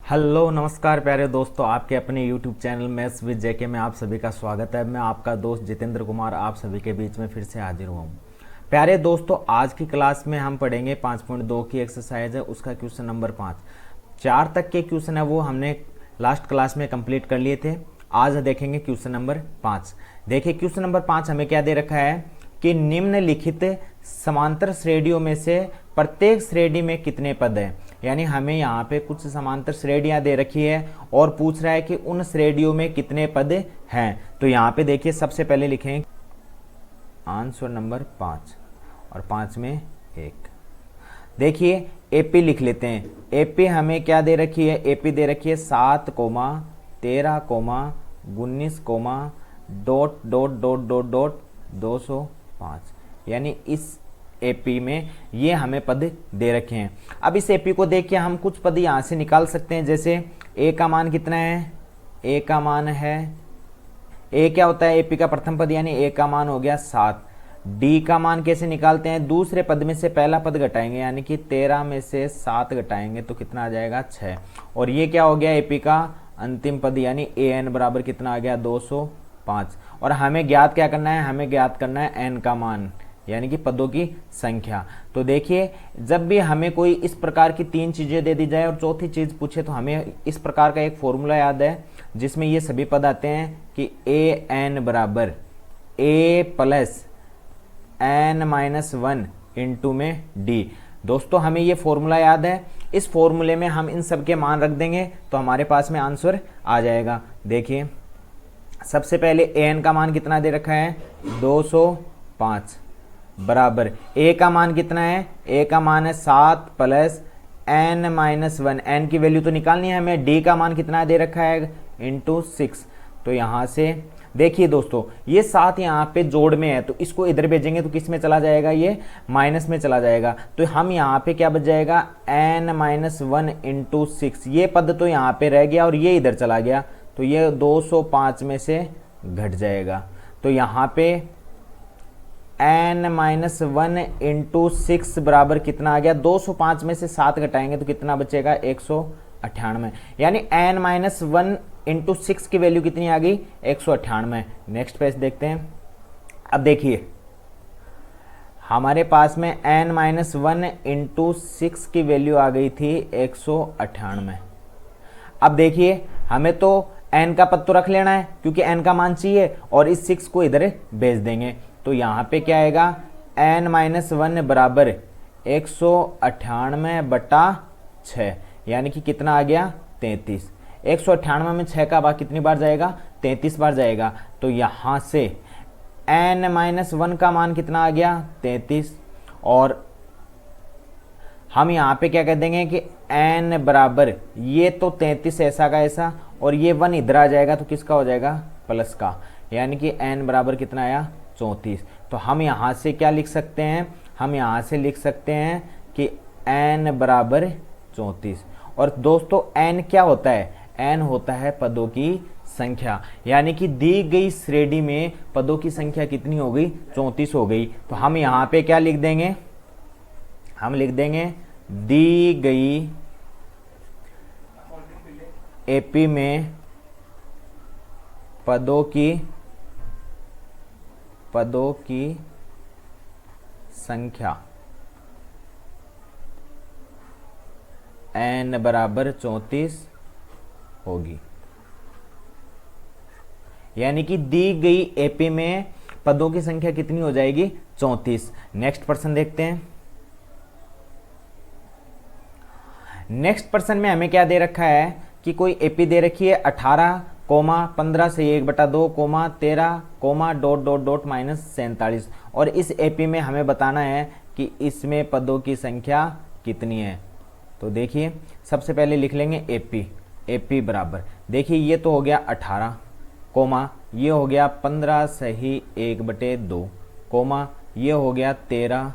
Hello नमस्कार प्यारे दोस्तों, आपके अपने यूट्यूब चैनल मैथ्स विद जेके में आप सभी का स्वागत है। मैं आपका दोस्त जितेंद्र कुमार आप सभी के बीच में फिर से हाजिर हुआ हूँ। प्यारे दोस्तों, आज की क्लास में हम पढ़ेंगे 5.2 की एक्सरसाइज है, उसका क्वेश्चन नंबर 5। 4 तक के क्वेश्चन है वो हमने लास्ट क्लास में कंप्लीट कर लिए थे। आज देखेंगे क्वेश्चन नंबर 5। देखिए क्वेश्चन नंबर 5 हमें क्या दे रखा है कि निम्नलिखित समांतर श्रेणियों में से प्रत्येक श्रेणी में कितने पद हैं। यानी हमें यहाँ पे कुछ समांतर श्रेणियां दे रखी है और पूछ रहा है कि उन श्रेणियों में कितने पद हैं। तो यहाँ पे देखिए सबसे पहले लिखें आंसर नंबर 5 और 5 में 1। देखिए एपी लिख लेते हैं। एपी हमें क्या दे रखी है, एपी दे रखी है 7, 13, 19, dot dot dot dot dot 205। यानी इस एपी में ये हमें पद दे रखे हैं। अब इस एपी को देख के हम कुछ पद यहाँ से निकाल सकते हैं। जैसे ए का मान कितना है, ए का मान है, ए क्या होता है एपी का प्रथम पद, यानी ए का मान हो गया 7। डी का मान कैसे निकालते हैं, दूसरे पद में से पहला पद घटाएंगे, यानी कि 13 में से 7 घटाएंगे तो कितना आ जाएगा 6। और ये क्या हो गया एपी का अंतिम पद, यानी ए एन बराबर कितना आ गया 205। और हमें ज्ञात क्या करना है, हमें ज्ञात करना है एन का मान, यानी कि पदों की संख्या। तो देखिए जब भी हमें कोई इस प्रकार की 3 चीजें दे दी जाए और चौथी चीज पूछे तो हमें इस प्रकार का एक फॉर्मूला याद है जिसमें ये सभी पद आते हैं कि ए एन बराबर A plus N minus 1 into में डी। दोस्तों हमें ये फॉर्मूला याद है, इस फॉर्मूले में हम इन सब के मान रख देंगे तो हमारे पास में आंसर आ जाएगा। देखिए सबसे पहले ए एन का मान कितना दे रखा है 205 बराबर ए का मान कितना है, ए का मान है 7 प्लस एन माइनस 1, एन की वैल्यू तो निकालनी है हमें। डी का मान कितना दे रखा है इंटू 6। तो यहाँ से देखिए दोस्तों ये 7 यहाँ पे जोड़ में है तो इसको इधर भेजेंगे तो किस में चला जाएगा, ये माइनस में चला जाएगा। तो हम यहाँ पे क्या बच जाएगा एन माइनस 1 इंटू 6। ये पद तो यहाँ पे रह गया और ये इधर चला गया तो ये 205 में से घट जाएगा। तो यहाँ पे एन माइनस 1 इंटू 6 बराबर कितना आ गया, 205 में से 7 घटाएंगे तो कितना बचेगा 198। यानी एन माइनस 1 इंटू 6 की वैल्यू कितनी आ गई 198। नेक्स्ट पेज देखते हैं। अब देखिए हमारे पास में एन माइनस 1 इंटू 6 की वैल्यू आ गई थी 198। अब देखिए हमें तो एन का पद तो रख लेना है क्योंकि एन का मान चाहिए और इस 6 को इधर भेज देंगे। तो यहाँ पे क्या आएगा एन माइनस 1 बराबर 198 बटा 6, यानी कि कितना आ गया 33। 198 में 6 का भाग कितनी बार जाएगा 33 बार जाएगा। तो यहाँ से एन माइनस 1 का मान कितना आ गया 33। और हम यहाँ पे क्या कह देंगे कि एन बराबर ये तो 33 ऐसा का ऐसा और ये 1 इधर आ जाएगा तो किसका हो जाएगा प्लस का, यानी कि एन बराबर कितना आया 34। तो हम यहाँ से क्या लिख सकते हैं, हम यहाँ से लिख सकते हैं कि एन बराबर 34। और दोस्तों एन क्या होता है, एन होता है पदों की संख्या, यानी कि दी गई श्रेणी में पदों की संख्या कितनी हो गई 34 हो गई। तो हम यहाँ पे क्या लिख देंगे, हम लिख देंगे दी गई एपी में पदों की संख्या n बराबर 34 होगी। यानी कि दी गई एपी में पदों की संख्या कितनी हो जाएगी 34। नेक्स्ट प्रश्न देखते हैं। नेक्स्ट प्रश्न में हमें क्या दे रखा है कि कोई एपी दे रखी है 18, 15 से 1/2, 13, डॉट डॉट डॉट माइनस 47। और इस एपी में हमें बताना है कि इसमें पदों की संख्या कितनी है। तो देखिए सबसे पहले लिख लेंगे एपी। एपी बराबर देखिए ये तो हो गया 18, ये हो गया 15 सही 1/2, ये हो गया 13,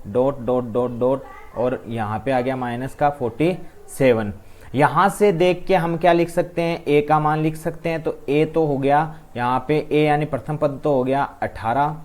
डॉट डॉट डॉट डॉट और यहाँ पे आ गया माइनस का 47। यहाँ से देख के हम क्या लिख सकते हैं, ए का मान लिख सकते हैं। तो ए तो हो गया यहाँ पे ए यानी प्रथम पद तो हो गया 18,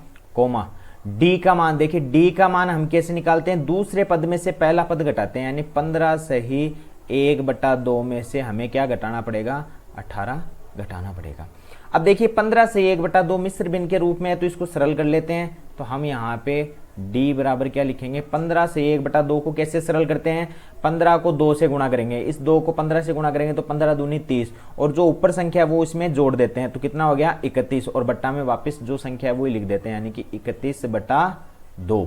डी का मान देखिए, डी का मान हम कैसे निकालते हैं, दूसरे पद में से पहला पद घटाते हैं, यानी 15 सही 1/2 में से हमें क्या घटाना पड़ेगा, 18 घटाना पड़ेगा। अब देखिए 15 से 1/2 मिश्र भिन्न के रूप में है, तो इसको सरल कर लेते हैं। तो हम यहाँ पे d बराबर क्या लिखेंगे, 15 से 1/2 को कैसे सरल करते हैं, 15 को 2 से गुणा करेंगे, इस 2 को 15 से गुणा करेंगे तो 15 दूनी 30, और जो ऊपर संख्या है वो इसमें जोड़ देते हैं, तो कितना हो गया 31, और बट्टा में वापस जो संख्या है वो ही लिख देते हैं, यानी कि 31/2।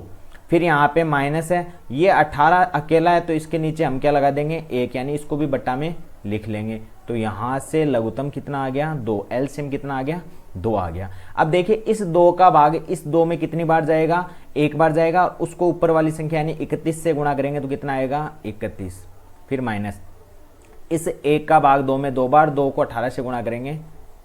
फिर यहाँ पे माइनस है, ये 18 अकेला है तो इसके नीचे हम क्या लगा देंगे 1, यानी इसको भी बट्टा में लिख लेंगे। तो यहाँ से लघुत्तम कितना आ गया 2, एलसीएम कितना आ गया 2 आ गया। अब देखिए इस 2 का भाग इस 2 में कितनी बार जाएगा, एक बार जाएगा, उसको ऊपर वाली संख्या यानी 31 से गुणा करेंगे तो कितना आएगा 31, फिर माइनस इस 1 का भाग 2 में 2 बार, 2 को 18 से गुणा करेंगे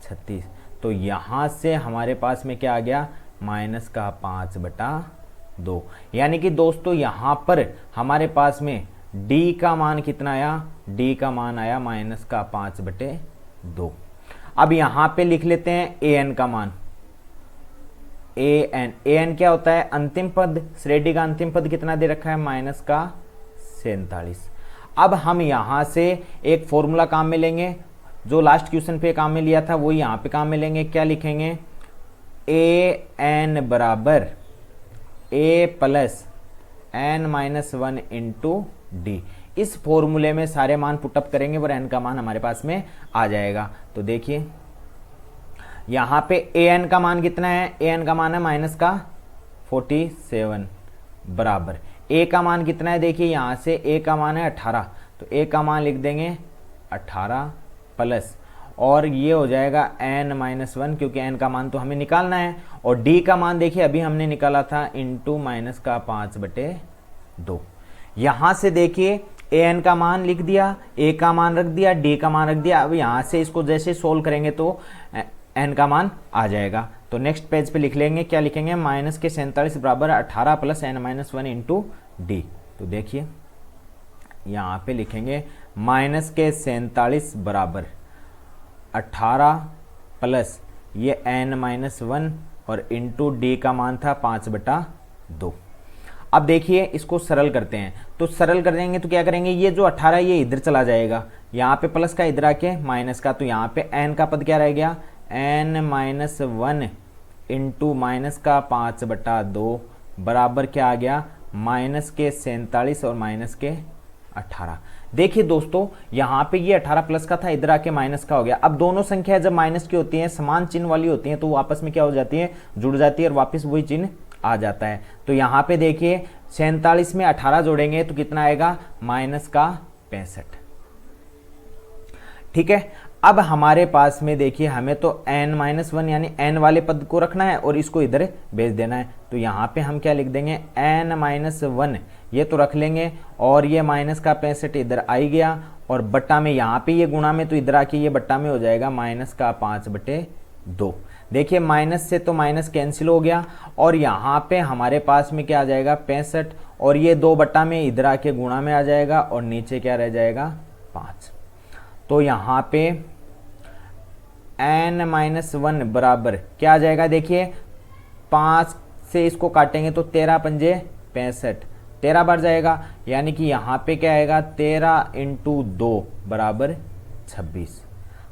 36। तो यहाँ से हमारे पास में क्या आ गया -5/2, यानी कि दोस्तों यहाँ पर हमारे पास में d का मान कितना आया, d का मान आया -5/2। अब यहाँ पे लिख लेते हैं an का मान, an क्या होता है अंतिम पद, श्रेणी का अंतिम पद कितना दे रखा है -47। अब हम यहाँ से एक फॉर्मूला काम में लेंगे, जो लास्ट क्वेश्चन पे काम में लिया था वो यहाँ पे काम में लेंगे। क्या लिखेंगे, an बराबर a plus n-1 into d। इस फॉर्मूले में सारे मान पुटअप करेंगे और n का मान हमारे पास में आ जाएगा। तो देखिए यहाँ पे an का मान कितना है, an का मान है -47 बराबर a का मान कितना है, देखिए यहाँ से a का मान है 18, तो a का मान लिख देंगे 18 प्लस, और ये हो जाएगा n-1 क्योंकि n का मान तो हमें निकालना है, और d का मान देखिए अभी हमने निकाला था इंटू -5/2। यहाँ से देखिए an का मान लिख दिया, a का मान रख दिया, d का मान रख दिया। अब यहाँ से इसको जैसे सोल्व करेंगे तो n का मान आ जाएगा। तो नेक्स्ट पेज पे लिख लेंगे, क्या लिखेंगे -47 बराबर 18 प्लस n-1 इंटू d। तो देखिए यहाँ पे लिखेंगे -47 बराबर 18 प्लस ये n-1 और इंटू डी का मान था 5/2। अब देखिए इसको सरल करते हैं, तो सरल कर देंगे तो क्या करेंगे, ये जो 18 ये इधर चला जाएगा, यहाँ पे प्लस का इधर आके माइनस का, तो यहाँ पे n का पद क्या रह गया n-1 इंटू -5/2 बराबर क्या आ गया -47 और -18। देखिए दोस्तों यहाँ पे ये 18 प्लस का था, इधर आके माइनस का हो गया। अब दोनों संख्या जब माइनस की होती हैं, समान चिन्ह वाली होती हैं, तो वो आपस में क्या हो जाती है, जुड़ जाती है और वापस वही चिन्ह आ जाता है। तो यहाँ पे देखिए 47 में 18 जोड़ेंगे तो कितना आएगा -65। ठीक है, अब हमारे पास में देखिए हमें तो n-1 यानी n वाले पद को रखना है और इसको इधर भेज देना है। तो यहाँ पे हम क्या लिख देंगे n-1 ये तो रख लेंगे, और ये -65 इधर आ ही गया, और बट्टा में यहाँ पे ये गुणा में तो इधर आके ये बट्टा में हो जाएगा -5/2। देखिए माइनस से तो माइनस कैंसिल हो गया, और यहाँ पे हमारे पास में क्या आ जाएगा 65, और ये 2 बट्टा में इधर आके गुणा में आ जाएगा, और नीचे क्या रह जाएगा 5। तो यहाँ पे n-1 बराबर क्या आ जाएगा, देखिए 5 से इसको काटेंगे तो 13 पंजे 65, 13 बार जाएगा, यानी कि यहाँ पे क्या आएगा 13 इंटू 2 बराबर 26।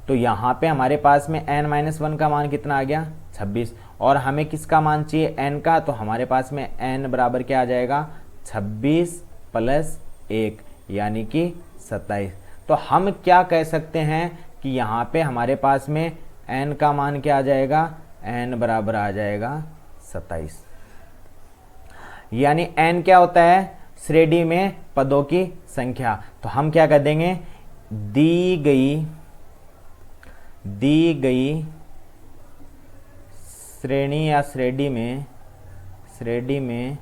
तो यहाँ पे हमारे पास में n-1 का मान कितना आ गया 26, और हमें किसका मान चाहिए n का, तो हमारे पास में n बराबर क्या आ जाएगा 26 प्लस 1 यानी कि 27। तो हम क्या कह सकते हैं कि यहाँ पे हमारे पास में n का मान क्या आ जाएगा, n बराबर आ जाएगा 27। यानी n क्या होता है, श्रेणी में पदों की संख्या। तो हम क्या कर देंगे, दी गई श्रेणी या श्रेणी में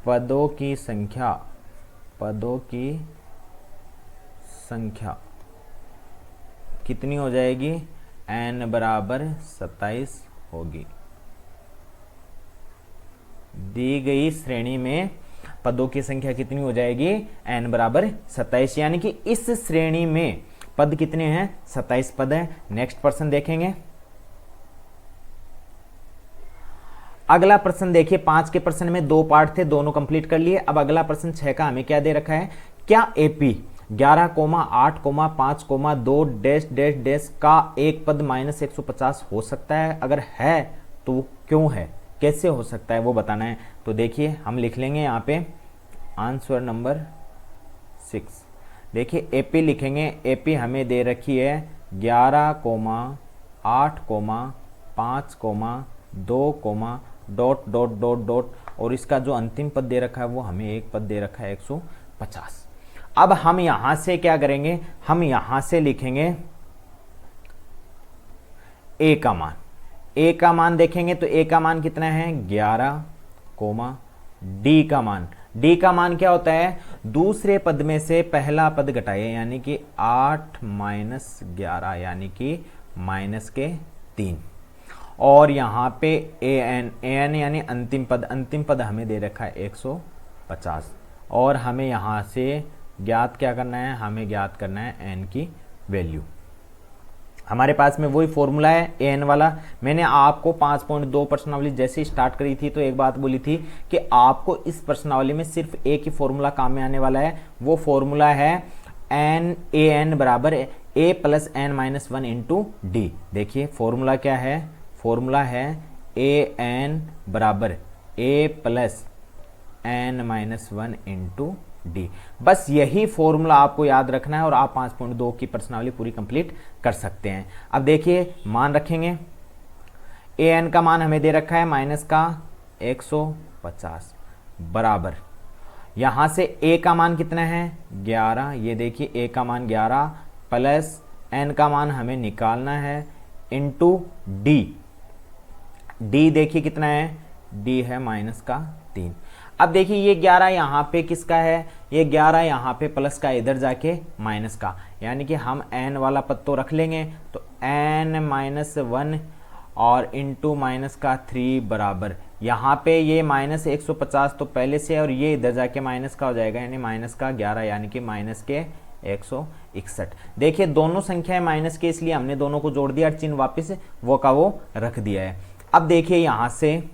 पदों की संख्या कितनी हो जाएगी, n बराबर 27 होगी। दी गई श्रेणी में पदों की संख्या कितनी हो जाएगी, n बराबर 27, यानी कि इस श्रेणी में पद कितने हैं 27 पद हैं। नेक्स्ट प्रश्न देखेंगे। अगला प्रश्न देखिए, 5 के प्रश्न में 2 पार्ट थे, दोनों कंप्लीट कर लिए। अब अगला प्रश्न 6 का हमें क्या दे रखा है, क्या एपी 11,8,5,2 डैश डैश डैश का एक पद -150 हो सकता है? अगर है तो क्यों है, कैसे हो सकता है वो बताना है। तो देखिए हम लिख लेंगे यहाँ पे आंसर नंबर 6। देखिए एपी लिखेंगे, एपी हमें दे रखी है 11,8,5,2, डॉट डॉट डॉट डॉट, और इसका जो अंतिम पद दे रखा है वो हमें एक पद दे रखा है 150। अब हम यहां से क्या करेंगे, हम यहां से लिखेंगे ए का मान। ए का मान देखेंगे तो ए का मान कितना है 11, डी का मान, डी का मान क्या होता है, दूसरे पद में से पहला पद घटाइए, यानी कि 8 माइनस 11 यानी कि माइनस के 3। और यहाँ पे ए एन यानी अंतिम पद, अंतिम पद हमें दे रखा है 150। और हमें यहाँ से ज्ञात क्या करना है, हमें ज्ञात करना है एन की वैल्यू। हमारे पास में वही फॉर्मूला है एन वाला। मैंने आपको 5.2 प्रश्नावली जैसे ही स्टार्ट करी थी तो एक बात बोली थी कि आपको इस प्रश्नावली में सिर्फ एक ही फॉर्मूला काम में आने वाला है। वो फॉर्मूला है एन ए एन बराबर A plus N minus 1 into D. देखिए फॉर्मूला क्या है, फॉर्मूला है ए एन बराबर A plus N minus 1 into D. बस यही फॉर्मूला आपको याद रखना है और आप 5.2 की प्रश्नावली पूरी कंप्लीट कर सकते हैं। अब देखिए मान रखेंगे, ए एन का मान हमें दे रखा है माइनस का 150 बराबर, यहां से ए का मान कितना है 11, ये देखिए ए का मान 11 प्लस एन का मान हमें निकालना है इंटू डी। डी देखिए कितना है, डी है माइनस का 3। अब देखिए ये 11 यहाँ पे किसका है, ये 11 यहाँ पे प्लस का, इधर जाके माइनस का, यानी कि हम n वाला पद तो रख लेंगे, तो n माइनस 1 और इंटू माइनस का 3 बराबर, यहाँ पे ये माइनस 150 तो पहले से है और ये इधर जाके माइनस का हो जाएगा, यानी माइनस का 11 यानी कि माइनस के 161। देखिए दोनों संख्याएं माइनस के, इसलिए हमने दोनों को जोड़ दिया और चिन्ह वापस वो का वो रख दिया है। अब देखिए यहाँ से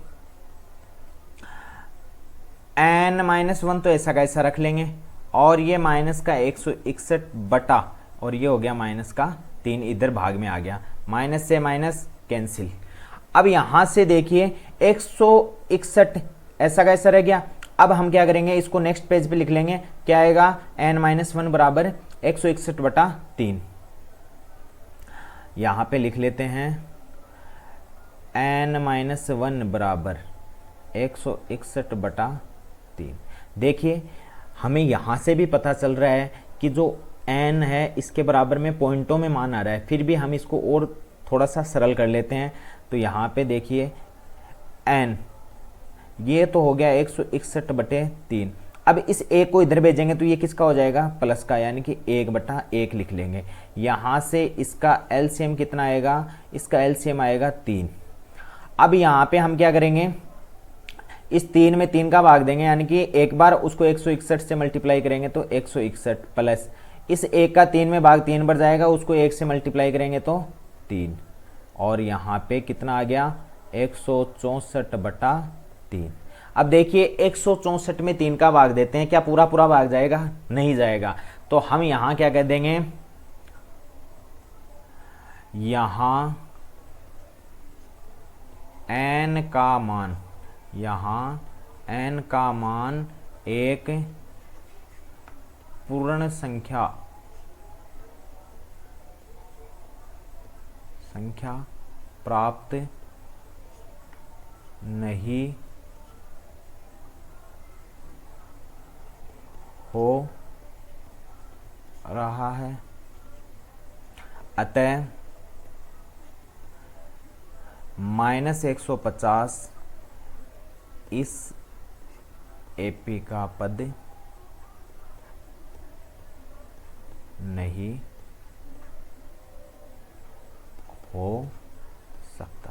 n माइनस 1 तो ऐसा का ऐसा रख लेंगे, और ये माइनस का 161 बटा, और ये हो गया माइनस का 3, इधर भाग में आ गया, माइनस से माइनस कैंसिल। अब यहां से देखिए 161 ऐसा का ऐसा रह गया। अब हम क्या करेंगे, इसको नेक्स्ट पेज पे लिख लेंगे, क्या आएगा n माइनस 1 बराबर 161 बटा 3। यहां पे लिख लेते हैं n माइनस 1 बराबर 161 बटा 3। देखिए हमें यहाँ से भी पता चल रहा है कि जो n है इसके बराबर में पॉइंटों में मान आ रहा है, फिर भी हम इसको और थोड़ा सा सरल कर लेते हैं। तो यहाँ पे देखिए n ये तो हो गया 161 बटे 3। अब इस एक को इधर भेजेंगे तो ये किसका हो जाएगा, प्लस का, यानी कि 1 बटा 1 लिख लेंगे। यहाँ से इसका एलसीएम कितना आएगा, इसका एलसीएम आएगा 3। अब यहाँ पे हम क्या करेंगे, इस 3 में 3 का भाग देंगे, यानी कि एक बार उसको 161 से मल्टीप्लाई करेंगे तो 161 प्लस इस 1 का 3 में भाग 3 बार जाएगा, उसको 1 से मल्टीप्लाई करेंगे तो 3, और यहाँ पे कितना आ गया 164 बटा 3। अब देखिए 164 में 3 का भाग देते हैं, क्या पूरा पूरा भाग जाएगा, नहीं जाएगा। तो हम यहाँ क्या कह देंगे, यहाँ n का मान, यहाँ n का मान एक पूर्ण संख्या प्राप्त नहीं हो रहा है, अतः -150 इस एपी का पद नहीं हो सकता।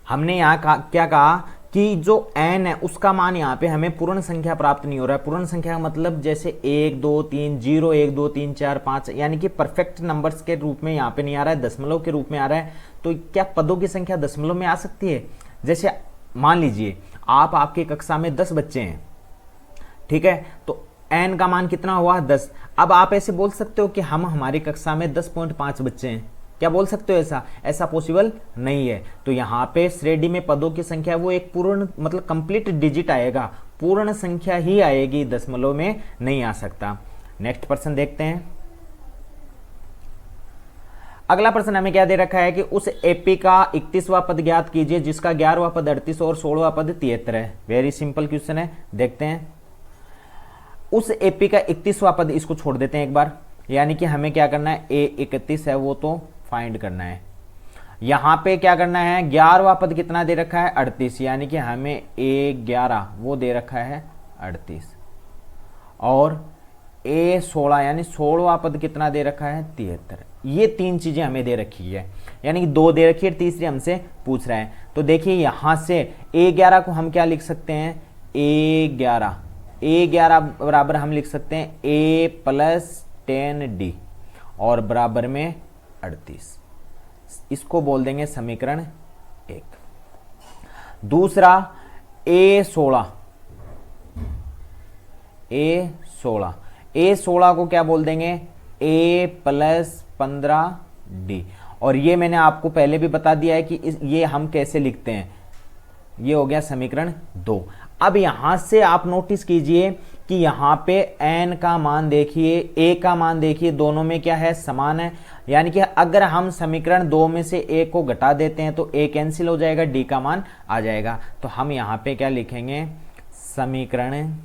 हमने यहाँ क्या कहा कि जो n है उसका मान यहाँ पे हमें पूर्ण संख्या प्राप्त नहीं हो रहा है। पूर्ण संख्या का मतलब जैसे 1 2 3 0 1 2 3 4 5, यानी कि परफेक्ट नंबर्स के रूप में यहाँ पे नहीं आ रहा है, दशमलव के रूप में आ रहा है। तो क्या पदों की संख्या दशमलव में आ सकती है? जैसे मान लीजिए आपकी कक्षा में 10 बच्चे हैं, ठीक है, तो n का मान कितना हुआ 10। अब आप ऐसे बोल सकते हो कि हम हमारी कक्षा में 10.5 बच्चे हैं, क्या बोल सकते हो ऐसा? ऐसा पॉसिबल नहीं है। तो यहाँ पे श्रेणी में पदों की संख्या वो एक पूर्ण मतलब कंप्लीट डिजिट आएगा, पूर्ण संख्या ही आएगी, दशमलव में नहीं आ सकता। नेक्स्ट प्रश्न देखते हैं। अगला प्रश्न हमें क्या दे रखा है कि उस एपी का 31वां पद ज्ञात कीजिए जिसका 11वां पद 38 और 16वां पद 73 है। वेरी सिंपल क्वेश्चन है, देखते हैं। उस एपी का 31वां पद, इसको छोड़ देते हैं एक बार, यानी कि हमें क्या करना है, ए 31 है वो तो फाइंड करना है। यहां पे क्या करना है, 11वां पद कितना दे रखा है 38, यानी कि हमें ए 11 वो दे रखा है 38, और ए 16 यानी 16वां पद कितना दे रखा है 73। ये तीन चीजें हमें दे रखी है, यानी कि दो दे रखी है, तीसरी हमसे पूछ रहा है। तो देखिए यहां से ए 11 को हम क्या लिख सकते हैं, ए 11 बराबर हम लिख सकते हैं ए प्लस 10d और बराबर में 38, इसको बोल देंगे समीकरण 1। दूसरा ए 16 को क्या बोल देंगे, ए प्लस 15d, और ये मैंने आपको पहले भी बता दिया है कि ये हम कैसे लिखते हैं। ये हो गया समीकरण 2। अब यहां से आप नोटिस कीजिए कि यहां पे n का मान देखिए, a का मान देखिए, दोनों में क्या है, समान है। यानी कि अगर हम समीकरण 2 में से a को घटा देते हैं तो a कैंसिल हो जाएगा, d का मान आ जाएगा। तो हम यहां पे क्या लिखेंगे, समीकरण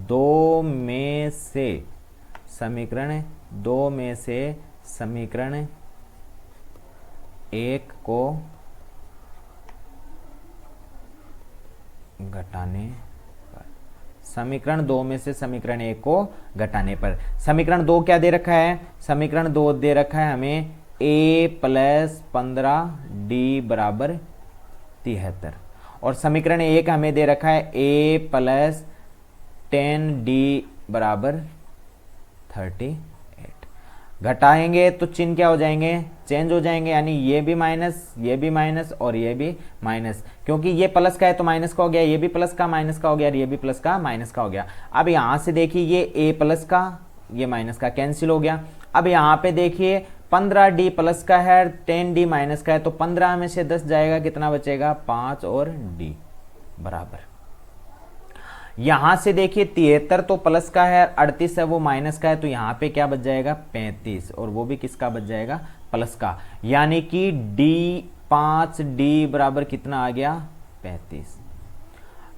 2 में से समीकरण 1 को घटाने पर, समीकरण 2 में से समीकरण 1 को घटाने पर, समीकरण 2 क्या दे रखा है, समीकरण 2 दे रखा है हमें a प्लस 15d बराबर 73, और समीकरण 1 हमें दे रखा है a प्लस 10d बराबर 38। घटाएंगे तो चिन्ह क्या हो जाएंगे, चेंज हो जाएंगे, यानी ये भी माइनस और ये भी माइनस, क्योंकि ये प्लस का है तो माइनस का हो गया, ये भी प्लस का माइनस का हो गया, और ये भी प्लस का माइनस का हो गया। अब यहाँ से देखिए ये a प्लस का ये माइनस का कैंसिल हो गया। अब यहाँ पे देखिए 15d प्लस का है, 10d माइनस का है, तो 15 में से 10 जाएगा, कितना बचेगा 5 और d बराबर। यहां से देखिए 73 तो प्लस का है, 38 है वो माइनस का है, तो यहां पे क्या बच जाएगा 35, और वो भी किसका बच जाएगा, प्लस का, यानी कि d बराबर कितना आ गया 35।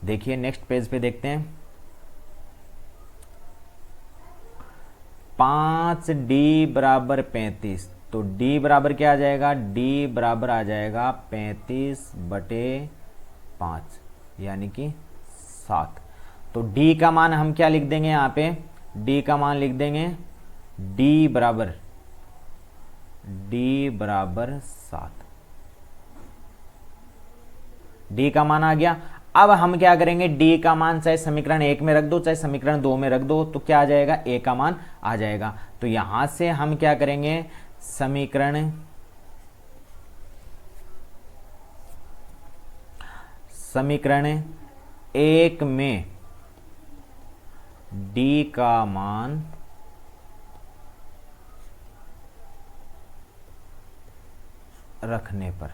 देखिए नेक्स्ट पेज पे देखते हैं, 5d बराबर 35, तो d बराबर क्या आ जाएगा, d बराबर आ जाएगा 35/5 यानी कि 7। तो d का मान हम क्या लिख देंगे, यहाँ पे d का मान लिख देंगे d बराबर 7। d का मान आ गया। अब हम क्या करेंगे, d का मान चाहे समीकरण 1 में रख दो चाहे समीकरण 2 में रख दो, तो क्या आ जाएगा, a का मान आ जाएगा। तो यहां से हम क्या करेंगे, समीकरण 1 में d का मान रखने पर,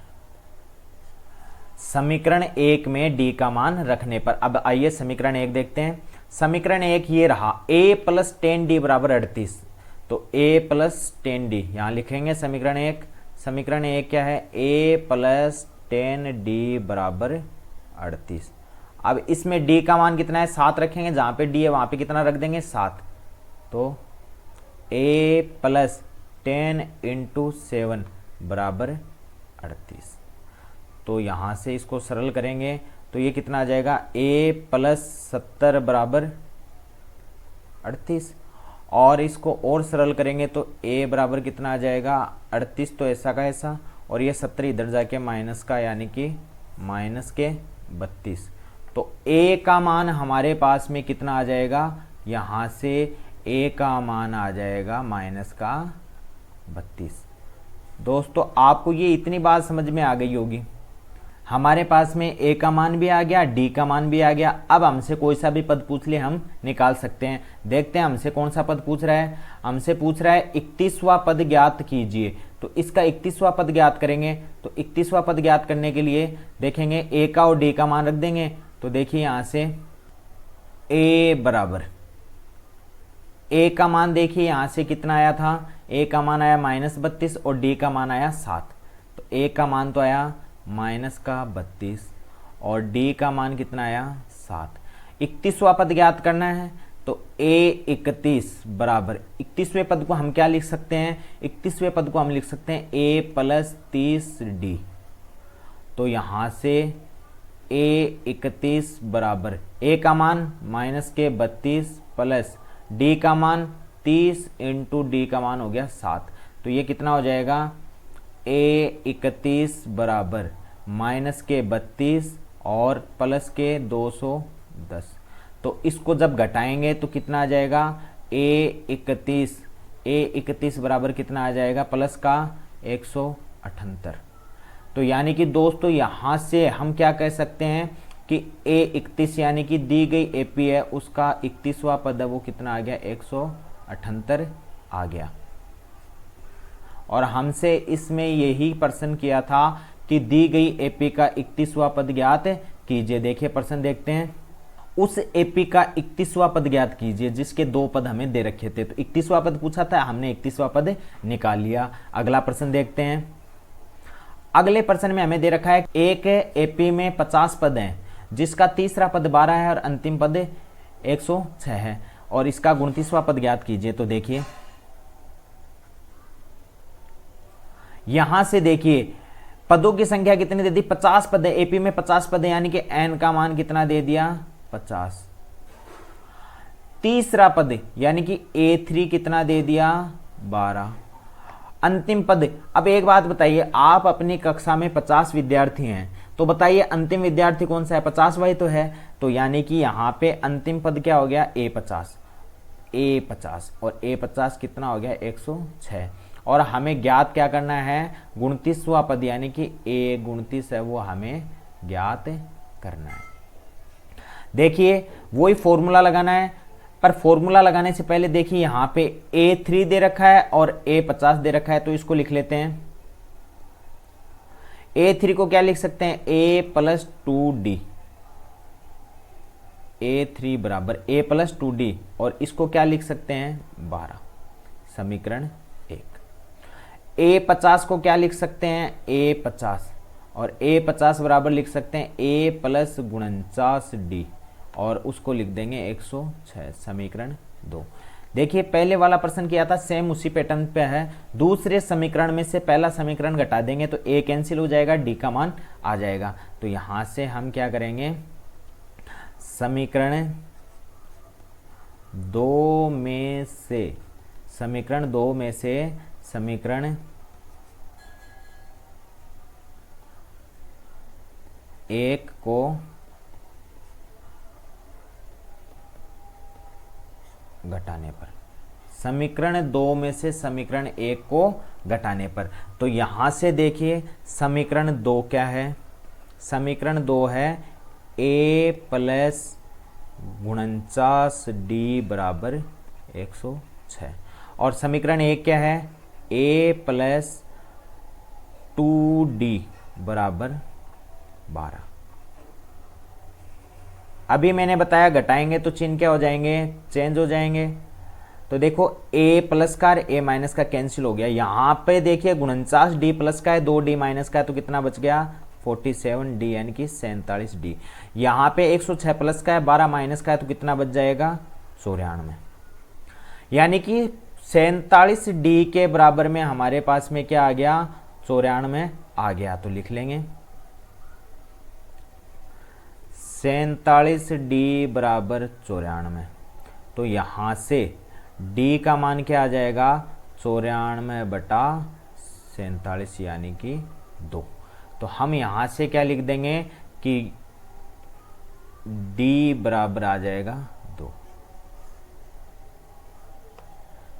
समीकरण 1 में d का मान रखने पर, अब आइए समीकरण 1 देखते हैं। समीकरण 1 ये रहा a प्लस 10d बराबर 38, तो a प्लस 10d यहां लिखेंगे समीकरण 1। समीकरण 1 क्या है, a प्लस 10d बराबर 38। अब इसमें d का मान कितना है, 7 रखेंगे, जहां पे d है वहां पे कितना रख देंगे 7, तो a प्लस 10 × 7 बराबर 38। तो यहां से इसको सरल करेंगे तो ये कितना आ जाएगा, a प्लस 70 बराबर 38, और इसको और सरल करेंगे तो a बराबर कितना आ जाएगा 38, तो ऐसा का ऐसा, और ये 70 इधर जाके माइनस का, यानी कि माइनस के 32। तो a का मान हमारे पास में कितना आ जाएगा, यहाँ से a का मान आ जाएगा माइनस का 32। दोस्तों आपको ये इतनी बात समझ में आ गई होगी। हमारे पास में ए का मान भी आ गया, डी का मान भी आ गया। अब हमसे कोई सा भी पद पूछ ले हम निकाल सकते हैं। देखते हैं हमसे कौन सा पद पूछ रहा है। हमसे पूछ रहा है 31वां पद ज्ञात कीजिए। तो इसका 31वां पद ज्ञात करेंगे। तो 31वां पद ज्ञात करने के लिए देखेंगे ए का और डी का मान रख देंगे। तो देखिए यहाँ से ए बराबर, ए का मान देखिए यहाँ से कितना आया था, ए का मान आया -32 और डी का मान आया 7। तो ए का मान तो आया -32 और डी का मान कितना आया 7। 31वां पद ज्ञात करना है। तो ए 31 बराबर 31वें पद को हम क्या लिख सकते हैं, 31वें पद को हम लिख सकते हैं a + 30d। तो यहाँ से a 31 बराबर a का मान -32 प्लस d का मान 30 इंटू डी का मान हो गया 7। तो ये कितना हो जाएगा, a 31 बराबर -32 और प्लस के 210। तो इसको जब घटाएंगे तो कितना आ जाएगा, a 31 बराबर कितना आ जाएगा, प्लस का 178। तो यानी कि दोस्तों यहाँ से हम क्या कह सकते हैं कि a 31 यानी कि दी गई AP है उसका 31वां पद है वो कितना आ गया, 178 आ गया। और हमसे इसमें यही प्रश्न किया था कि दी गई AP का 31वां पद ज्ञात कीजिए। देखिए प्रश्न देखते हैं, उस AP का 31वां पद ज्ञात कीजिए जिसके 2 पद हमें दे रखे थे। तो 31वां पद पूछा था, हमने 31वां पद निकाल लिया। अगला प्रश्न देखते हैं। अगले प्रश्न में हमें दे रखा है एक AP में 50 पद हैं जिसका तीसरा पद 12 है और अंतिम पद 106 है और इसका 29वां पद ज्ञात कीजिए। तो देखिए यहां से देखिए पदों की संख्या कितनी दे दी, 50 पद है। AP में 50 पद है यानी कि n का मान कितना दे दिया, 50। तीसरा पद यानी कि A3 कितना दे दिया, 12। अंतिम पद, अब एक बात बताइए, आप अपनी कक्षा में 50 विद्यार्थी हैं तो बताइए अंतिम विद्यार्थी कौन सा है, 50 वही तो है। तो यानी कि यहाँ पे अंतिम पद क्या हो गया, A50 और A50 कितना हो गया, 106। और हमें ज्ञात क्या करना है, 29वां पद यानी कि A29 है वो हमें ज्ञात करना है। देखिए वही फॉर्मूला लगाना है, पर फॉर्मूला लगाने से पहले देखिए यहाँ पे A3 दे रखा है और A50 दे रखा है। तो इसको लिख लेते हैं। A3 को क्या लिख सकते हैं, A + 2D, A3 बराबर A + 2D और इसको क्या लिख सकते हैं, 12, समीकरण 1। A50 को क्या लिख सकते हैं, A50 और A50 बराबर लिख सकते हैं A + 49D और उसको लिख देंगे 106, समीकरण 2। देखिए पहले वाला प्रश्न किया था सेम उसी पैटर्न पे है। दूसरे समीकरण में से पहला समीकरण घटा देंगे तो A कैंसिल हो जाएगा, D का मान आ जाएगा। तो यहां से हम क्या करेंगे, समीकरण 2 में से समीकरण 1 को घटाने पर, समीकरण 2 में से समीकरण 1 को घटाने पर, तो यहां से देखिए समीकरण 2 क्या है, समीकरण 2 है A + 49D बराबर 106 और समीकरण 1 क्या है, A + 2D बराबर 12। अभी मैंने बताया घटाएंगे तो चिन्ह क्या हो जाएंगे, चेंज हो जाएंगे। तो देखो A+ का और A- का कैंसिल हो गया। यहाँ पे देखिए 49D प्लस का है, 2D माइनस का है तो कितना बच गया, 47D यानी कि 47D। यहाँ पे 106 प्लस का है, 12 माइनस का है तो कितना बच जाएगा, 94। यानी कि 47D के बराबर में हमारे पास में क्या आ गया, 94 आ गया। तो लिख लेंगे 47D बराबर 94। तो यहाँ से D का मान क्या आ जाएगा, 94/47 यानी कि 2। तो हम यहाँ से क्या लिख देंगे कि D बराबर आ जाएगा 2।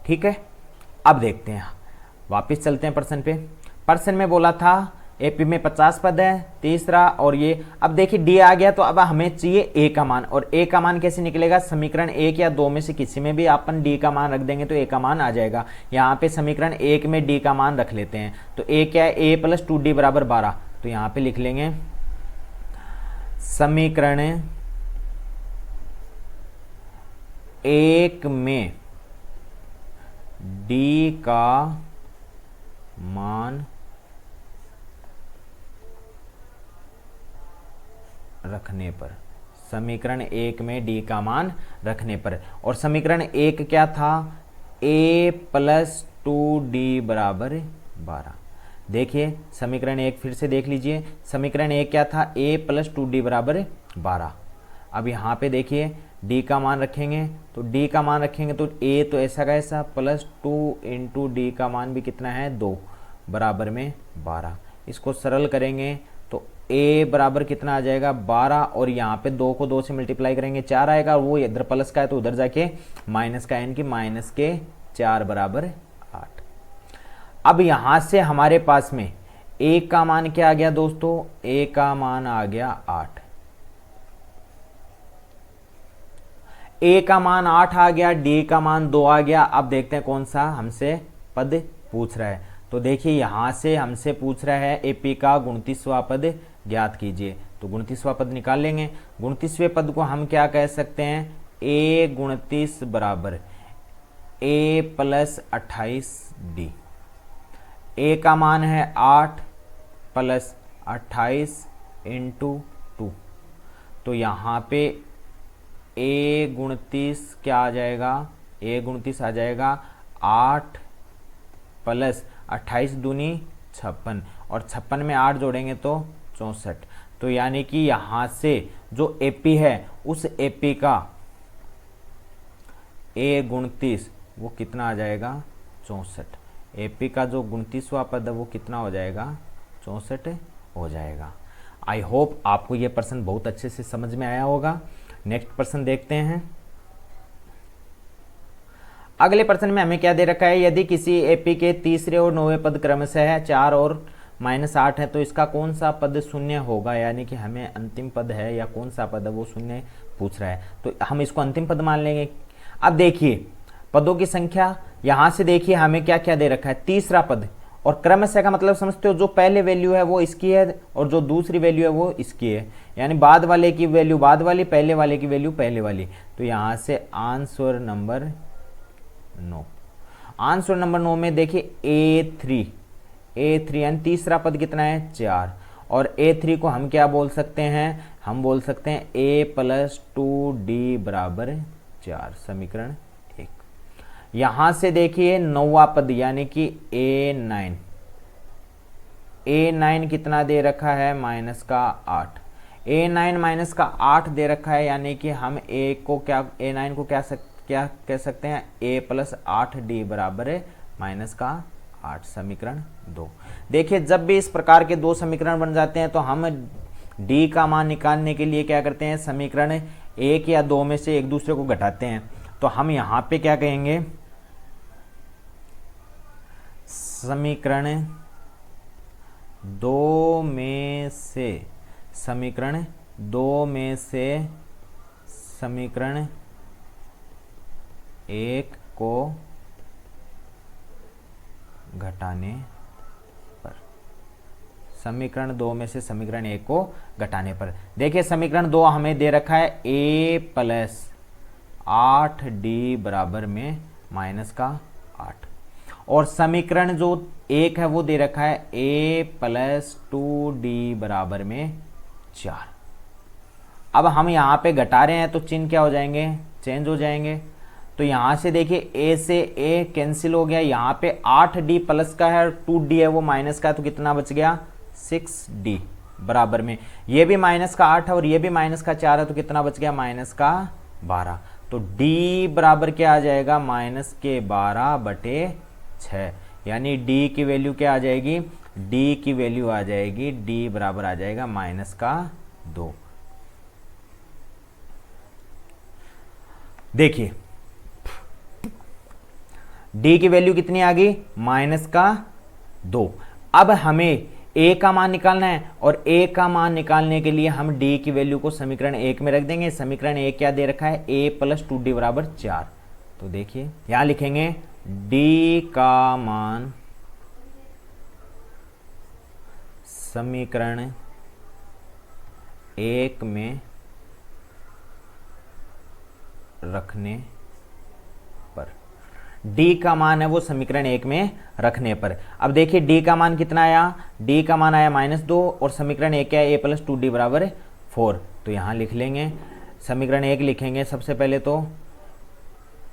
ठीक है, अब देखते हैं, वापस चलते हैं प्रश्न पे। प्रश्न में बोला था एपी में 50 पद है तीसरा, और ये अब देखिए डी आ गया, तो अब हमें चाहिए ए का मान, और ए का मान कैसे निकलेगा, समीकरण 1 या 2 में से किसी में भी अपन डी का मान रख देंगे तो ए का मान आ जाएगा। यहाँ पे समीकरण 1 में डी का मान रख लेते हैं, तो ए क्या है, ए प्लस 2d बराबर 12, तो यहाँ पे लिख लेंगे समीकरण 1 में डी का मान रखने पर, समीकरण 1 में डी का मान रखने पर, और समीकरण 1 क्या था, a प्लस 2d बराबर 12। देखिए समीकरण 1 फिर से देख लीजिए, समीकरण 1 क्या था, a प्लस 2d बराबर 12। अब यहाँ पे देखिए d का मान रखेंगे, तो d का मान रखेंगे तो a तो ऐसा का ऐसा प्लस 2 इंटू डी का मान भी कितना है 2 बराबर में 12। इसको सरल करेंगे तो a बराबर कितना आ जाएगा 12, और यहाँ पे 2 को 2 से मल्टीप्लाई करेंगे 4 आएगा, वो इधर प्लस का है तो उधर जाके माइनस का, यानी कि माइनस के 4 बराबर 8। अब यहाँ से हमारे पास में a का मान क्या आ गया दोस्तों, a का मान आ गया 8, a का मान 8 आ गया, d का मान 2 आ गया। अब देखते हैं कौन सा हमसे पद पूछ रहा है, तो देखिए यहाँ से हमसे पूछ रहा है एपी का 29वां पद ज्ञात कीजिए, तो 29वां पद निकाल लेंगे। 29वें पद को हम क्या कह सकते हैं, a 29 बराबर a प्लस 28d, a का मान है 8 प्लस 28 इंटू 2, तो यहाँ पे a 29 क्या आ जाएगा, a 29 आ जाएगा 8 प्लस 28 दूनी 56, और 56 में 8 जोड़ेंगे तो 64, तो यानी कि यहाँ से जो एपी है उस एपी का a 29 वो कितना आ जाएगा 64, एपी का जो 29वां पद है वो कितना हो जाएगा 64 हो जाएगा। आई होप आपको ये प्रश्न बहुत अच्छे से समझ में आया होगा। नेक्स्ट प्रश्न देखते हैं। अगले प्रश्न में हमें क्या दे रखा है, यदि किसी एपी के तीसरे और 9वें पद क्रमशः 4 और -8 है तो इसका कौन सा पद शून्य होगा, यानी कि हमें अंतिम पद है या कौन सा पद है वो शून्य पूछ रहा है, तो हम इसको अंतिम पद मान लेंगे। अब देखिए पदों की संख्या, यहाँ से देखिए हमें क्या क्या दे रखा है, तीसरा पद, और क्रमशः का मतलब समझते हो, जो पहले वैल्यू है वो इसकी है और जो दूसरी वैल्यू है वो इसकी है, यानी बाद वाले की वैल्यू बाद वाली, पहले वाले की वैल्यू पहले वाली, तो यहाँ से आंसर नंबर 9। आंसर नंबर 9 में देखिए A3 यानी तीसरा पद कितना है 4, और A3 को हम क्या बोल सकते हैं, हम बोल सकते हैं a प्लस 2d बराबर 4, समीकरण 1। यहाँ से देखिए 9वां पद यानी कि A9 कितना दे रखा है -8, A9 -8 दे रखा है, यानी कि हम A9 को क्या कह सकते हैं a प्लस 8d बराबर -8, समीकरण 2। देखिए जब भी इस प्रकार के दो समीकरण बन जाते हैं तो हम d का मान निकालने के लिए क्या करते हैं, समीकरण 1 या 2 में से एक दूसरे को घटाते हैं, तो हम यहाँ पे क्या कहेंगे, समीकरण 2 में से समीकरण 1 को घटाने पर, समीकरण 2 में से समीकरण 1 को घटाने पर। देखिए समीकरण 2 हमें दे रखा है a प्लस 8d बराबर में -8, और समीकरण जो 1 है वो दे रखा है a प्लस 2d बराबर में 4। अब हम यहाँ पे घटा रहे हैं तो चिन्ह क्या हो जाएंगे, चेंज हो जाएंगे, तो यहाँ से देखिए a से a कैंसिल हो गया, यहाँ पे 8d प्लस का है और 2d है वो माइनस का है, तो कितना बच गया 6d बराबर में, ये भी -8 है और ये भी -4 है, तो कितना बच गया -12, तो d बराबर क्या आ जाएगा -12/6, यानी d की वैल्यू क्या आ जाएगी, d की वैल्यू आ जाएगी d बराबर आ जाएगा -2। देखिए d की वैल्यू कितनी आ गई -2। अब हमें ए का मान निकालना है, और ए का मान निकालने के लिए हम डी की वैल्यू को समीकरण 1 में रख देंगे। समीकरण 1 क्या दे रखा है, ए प्लस 2डी बराबर 4। तो देखिए यहां लिखेंगे डी का मान समीकरण 1 में रखने पर, डी का मान है वो समीकरण 1 में रखने पर। अब देखिए डी का मान कितना आया, डी का मान आया -2, और समीकरण 1 क्या है, ए प्लस 2डी बराबर 4। तो यहां लिख लेंगे समीकरण 1 लिखेंगे सबसे पहले तो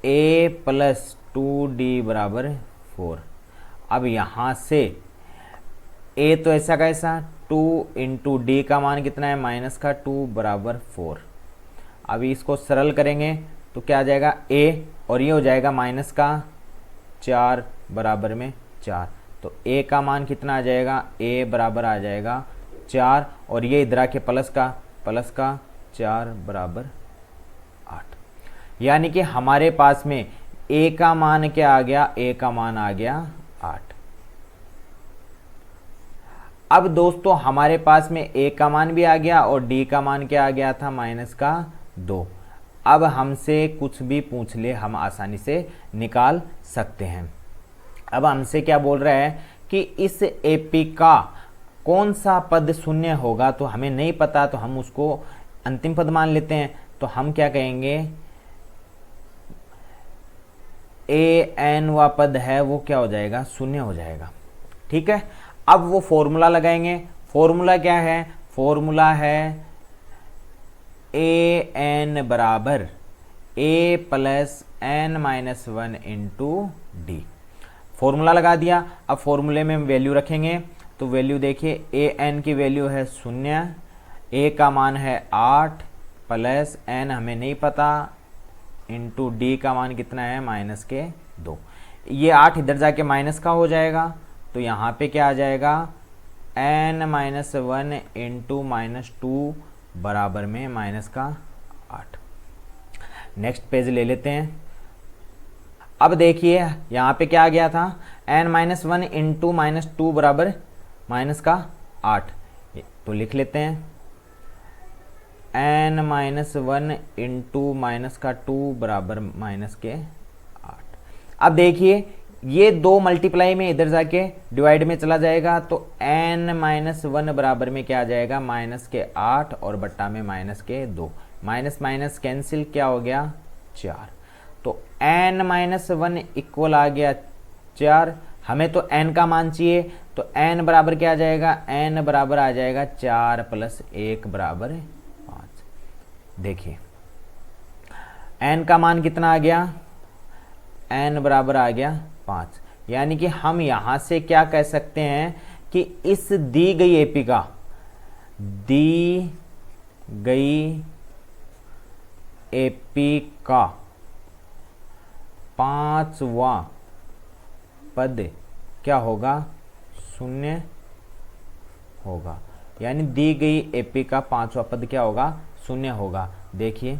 ए प्लस 2डी बराबर 4। अब यहां से ए तो ऐसा कैसा 2 इंटू डी का मान कितना है -2 बराबर 4। अभी इसको सरल करेंगे तो क्या आ जाएगा ए, और ये हो जाएगा -4 बराबर में 4। तो ए का मान कितना आ जाएगा, ए बराबर आ जाएगा 4, और ये इधर आके प्लस का 4 बराबर 8। यानी कि हमारे पास में ए का मान क्या आ गया, ए का मान आ गया 8। अब दोस्तों हमारे पास में ए का मान भी आ गया और डी का मान क्या आ गया था, -2। अब हमसे कुछ भी पूछ ले हम आसानी से निकाल सकते हैं। अब हमसे क्या बोल रहा है कि इस एपी का कौन सा पद शून्य होगा, तो हमें नहीं पता, तो हम उसको अंतिम पद मान लेते हैं। तो हम क्या कहेंगे, ए एन वा पद है वो क्या हो जाएगा, शून्य हो जाएगा। ठीक है, अब वो फॉर्मूला लगाएंगे। फॉर्मूला क्या है, फॉर्मूला है ए एन बराबर A plus N minus 1 into D. Formula लगा दिया। अब फॉर्मूले में हम वैल्यू रखेंगे, तो वैल्यू देखिए ए एन की वैल्यू है 0, ए का मान है 8 प्लस एन हमें नहीं पता इंटू डी का मान कितना है -2। ये 8 इधर जाके माइनस का हो जाएगा, तो यहाँ पे क्या आ जाएगा n-1 इंटू -2 बराबर में -8। नेक्स्ट पेज ले लेते हैं। अब देखिए यहाँ पे क्या आ गया था, n-1 इंटू -2 बराबर -8। तो लिख लेते हैं n-1 इंटू -2 बराबर -8। अब देखिए ये 2 मल्टीप्लाई में इधर जाके डिवाइड में चला जाएगा, तो n-1 बराबर में क्या आ जाएगा -8 और बट्टा में -2। माइनस माइनस कैंसिल, क्या हो गया 4। तो n-1 इक्वल आ गया 4। हमें तो n का मान चाहिए, तो n बराबर क्या आ जाएगा, n बराबर आ जाएगा 4 + 1 बराबर 5। देखिए n का मान कितना आ गया, n बराबर आ गया 5। यानी कि हम यहां से क्या कह सकते हैं कि इस दी गई एपी का, दी गई एपी का 5वां पद क्या होगा, 0 होगा। यानी दी गई एपी का 5वां पद क्या होगा, 0 होगा। देखिए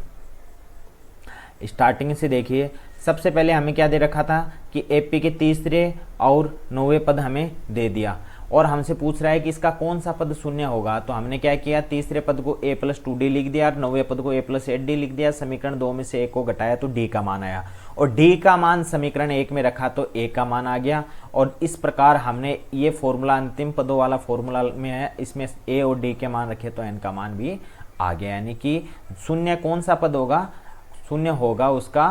स्टार्टिंग से देखिए, सबसे पहले हमें क्या दे रखा था कि एपी के तीसरे और 9वें पद हमें दे दिया, और हमसे पूछ रहा है कि इसका कौन सा पद 0 होगा। तो हमने क्या किया, तीसरे पद को a + 2d लिख दिया और 9वें पद को a + 8d लिख दिया। समीकरण 2 में से a को घटाया तो d का मान आया, और d का मान समीकरण 1 में रखा तो a का मान आ गया। और इस प्रकार हमने ये फॉर्मूला अंतिम पदों वाला फॉर्मूला में है, इसमें a और d के मान रखे तो n का मान भी आ गया। यानी कि 0 कौन सा पद होगा, 0 होगा उसका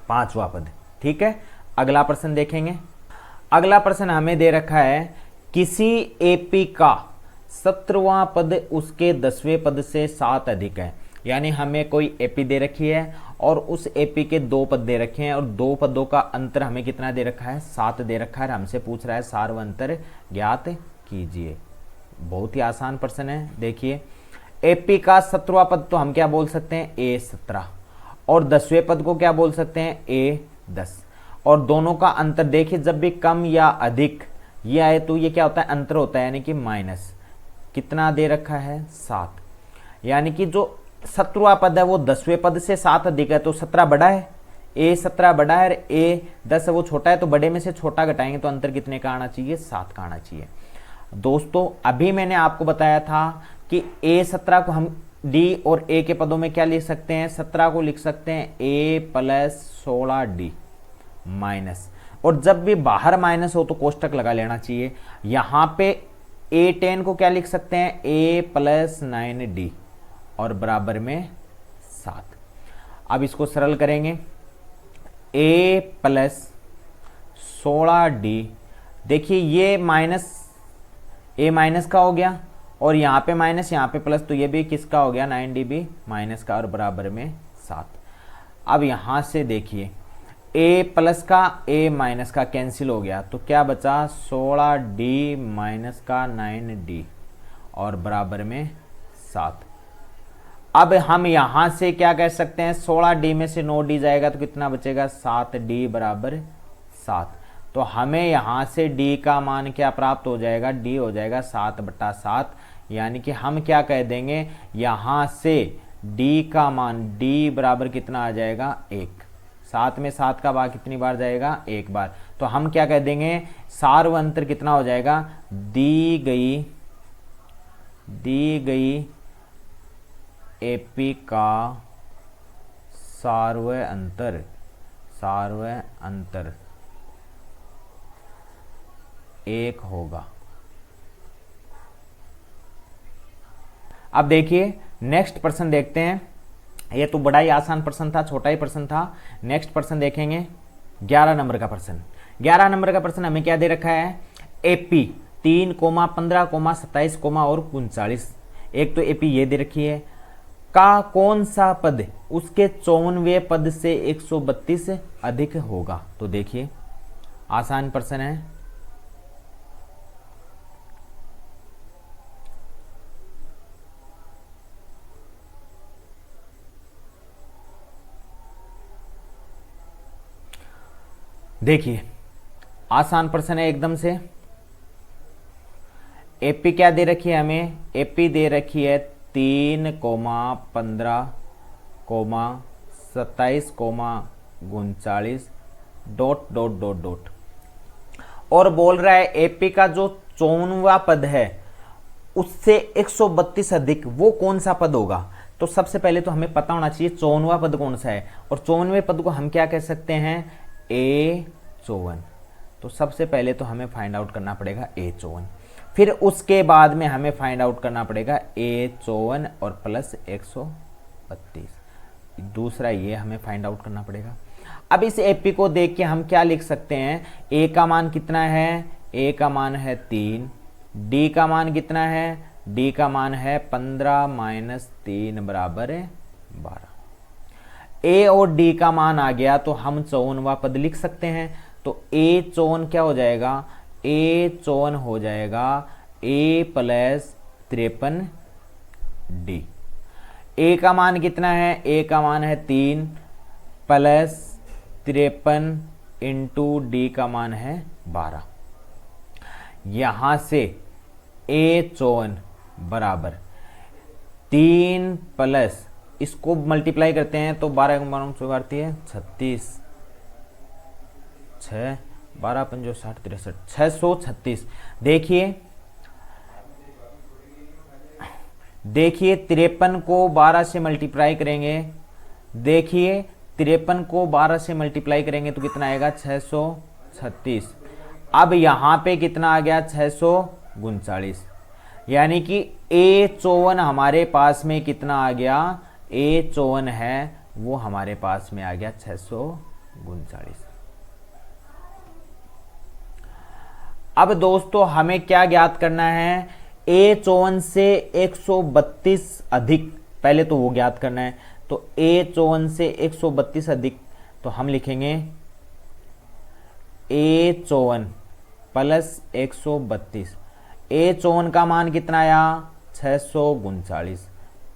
5वां पद। ठीक है, अगला प्रश्न देखेंगे। अगला प्रश्न हमें दे रखा है, किसी एपी का 17वां पद उसके 10वें पद से 7 अधिक है। यानी हमें कोई एपी दे रखी है और उस एपी के 2 पद दे रखे हैं, और 2 पदों का अंतर हमें कितना दे रखा है, 7 दे रखा है। हमसे पूछ रहा है सार व अंतर ज्ञात कीजिए। बहुत ही आसान प्रश्न है। देखिए एपी का 17वां पद तो हम क्या बोल सकते हैं, A17, और 10वें पद को क्या बोल सकते हैं, A10। और दोनों का अंतर देखिए, जब भी कम या अधिक ये आए तो ये क्या होता है, अंतर होता है, यानी कि माइनस। कितना दे रखा है, 7। यानी कि जो 17वां पद है वो 10वें पद से 7 अधिक है, तो 17 बड़ा है, A17 बड़ा है, A10 वो छोटा है, तो बड़े में से छोटा घटाएंगे तो अंतर कितने का आना चाहिए, 7 का आना चाहिए। दोस्तों अभी मैंने आपको बताया था कि A17 को हम D और A के पदों में क्या लिख सकते हैं, 17 को लिख सकते हैं A प्लस 16D माइनस, और जब भी बाहर माइनस हो तो कोष्टक लगा लेना चाहिए। यहां पे A10 को क्या लिख सकते हैं, A प्लस 9D और बराबर में 7। अब इसको सरल करेंगे, A प्लस 16D, देखिए ये माइनस A माइनस का हो गया और यहाँ पे माइनस यहाँ पे प्लस, तो ये भी किसका हो गया, 9D भी माइनस का और बराबर में 7। अब यहाँ से देखिए A प्लस का A माइनस का कैंसिल हो गया, तो क्या बचा, 16D माइनस का 9D और बराबर में 7। अब हम यहाँ से क्या कह सकते हैं, 16D में से 9D जाएगा तो कितना बचेगा, 7D बराबर 7। तो हमें यहाँ से D का मान क्या प्राप्त हो जाएगा, D हो जाएगा 7/7, यानी कि हम क्या कह देंगे, यहाँ से D का मान D बराबर कितना आ जाएगा, 1। 7 में 7 का भाग कितनी बार जाएगा, 1 बार। तो हम क्या कह देंगे, सार्व अंतर कितना हो जाएगा, दी गई AP का सार्व अंतर 1 होगा। अब देखिए नेक्स्ट प्रश्न देखते हैं, ये तो बड़ा ही आसान प्रश्न था, छोटा ही प्रश्न था। नेक्स्ट प्रश्न देखेंगे 11 नंबर का प्रश्न। 11 नंबर का प्रश्न हमें क्या दे रखा है, AP 3, 15, 27 और 39। एक तो AP ये दे रखी है, का कौन सा पद उसके 54वें पद से 132 अधिक होगा। तो देखिए आसान प्रश्न है, देखिए आसान प्रश्न है एकदम से। AP क्या दे रखी है हमें, AP दे रखी है 3, 15, 27, 39 ... और बोल रहा है AP का जो 54वां पद है उससे 132 अधिक वो कौन सा पद होगा। तो सबसे पहले तो हमें पता होना चाहिए 54वां पद कौन सा है, और 54वें पद को हम क्या कह सकते हैं, A54। तो सबसे पहले तो हमें फाइंड आउट करना पड़ेगा A54, फिर उसके बाद में हमें फाइंड आउट करना पड़ेगा A54 और प्लस 132, दूसरा ये हमें फाइंड आउट करना पड़ेगा। अब इस AP को देख के हम क्या लिख सकते हैं, A का मान कितना है, A का मान है 3, D का मान कितना है, D का मान है 15 माइनस 3 बराबर 12। A और D का मान आ गया तो हम 54वां पद लिख सकते हैं। तो A54 क्या हो जाएगा, A54 हो जाएगा A प्लस 53D। A का मान कितना है, A का मान है 3 प्लस 53 इंटू D का मान है 12। यहां से A54 बराबर 3 प्लस, इसको मल्टीप्लाई करते हैं तो 12 करती है 36, 6, 12, 5, 60, 63, 636। देखिए 53 को 12 से मल्टीप्लाई करेंगे, देखिए 53 को 12 से मल्टीप्लाई करेंगे तो कितना आएगा, 636। अब यहाँ पे कितना आ गया, 639, यानी कि A54 हमारे पास में कितना आ गया, A54 है वो हमारे पास में आ गया 639। अब दोस्तों हमें क्या ज्ञात करना है, A54 से 132 अधिक, पहले तो वो ज्ञात करना है। तो A54 से 132 अधिक, तो हम लिखेंगे A54 प्लस 132। A54 का मान कितना आया, 639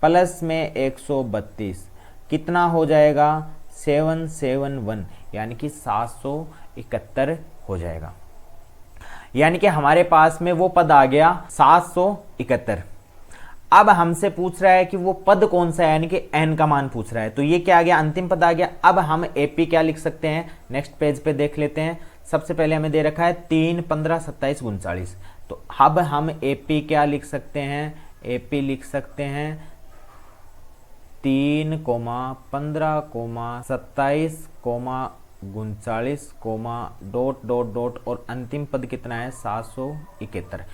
प्लस में 132 कितना हो जाएगा, 771, यानी कि 771 हो जाएगा। यानी कि हमारे पास में वो पद आ गया 771। अब हमसे पूछ रहा है कि वो पद कौन सा है, यानी कि n का मान पूछ रहा है। तो ये क्या आ गया, अंतिम पद आ गया। अब हम AP क्या लिख सकते हैं, नेक्स्ट पेज पे देख लेते हैं। सबसे पहले हमें दे रखा है 3, 15, 27, 39। तो अब हम AP क्या लिख सकते हैं, AP लिख सकते हैं 3, 15, 27, 39, डॉट डॉट डॉट और अंतिम पद कितना है 771।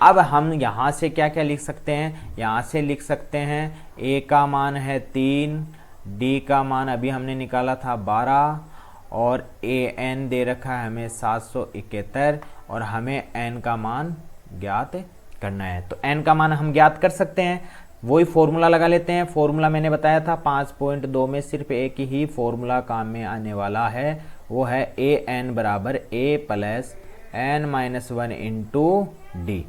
अब हम यहाँ से क्या क्या लिख सकते हैं, यहाँ से लिख सकते हैं A का मान है 3, D का मान अभी हमने निकाला था 12 और AN दे रखा है हमें 771 और हमें N का मान ज्ञात करना है। तो N का मान हम ज्ञात कर सकते हैं, वही फॉर्मूला लगा लेते हैं। फॉर्मूला मैंने बताया था 5.2 में सिर्फ एक ही फॉर्मूला काम में आने वाला है, वो है AN बराबर A plus N-1 into D.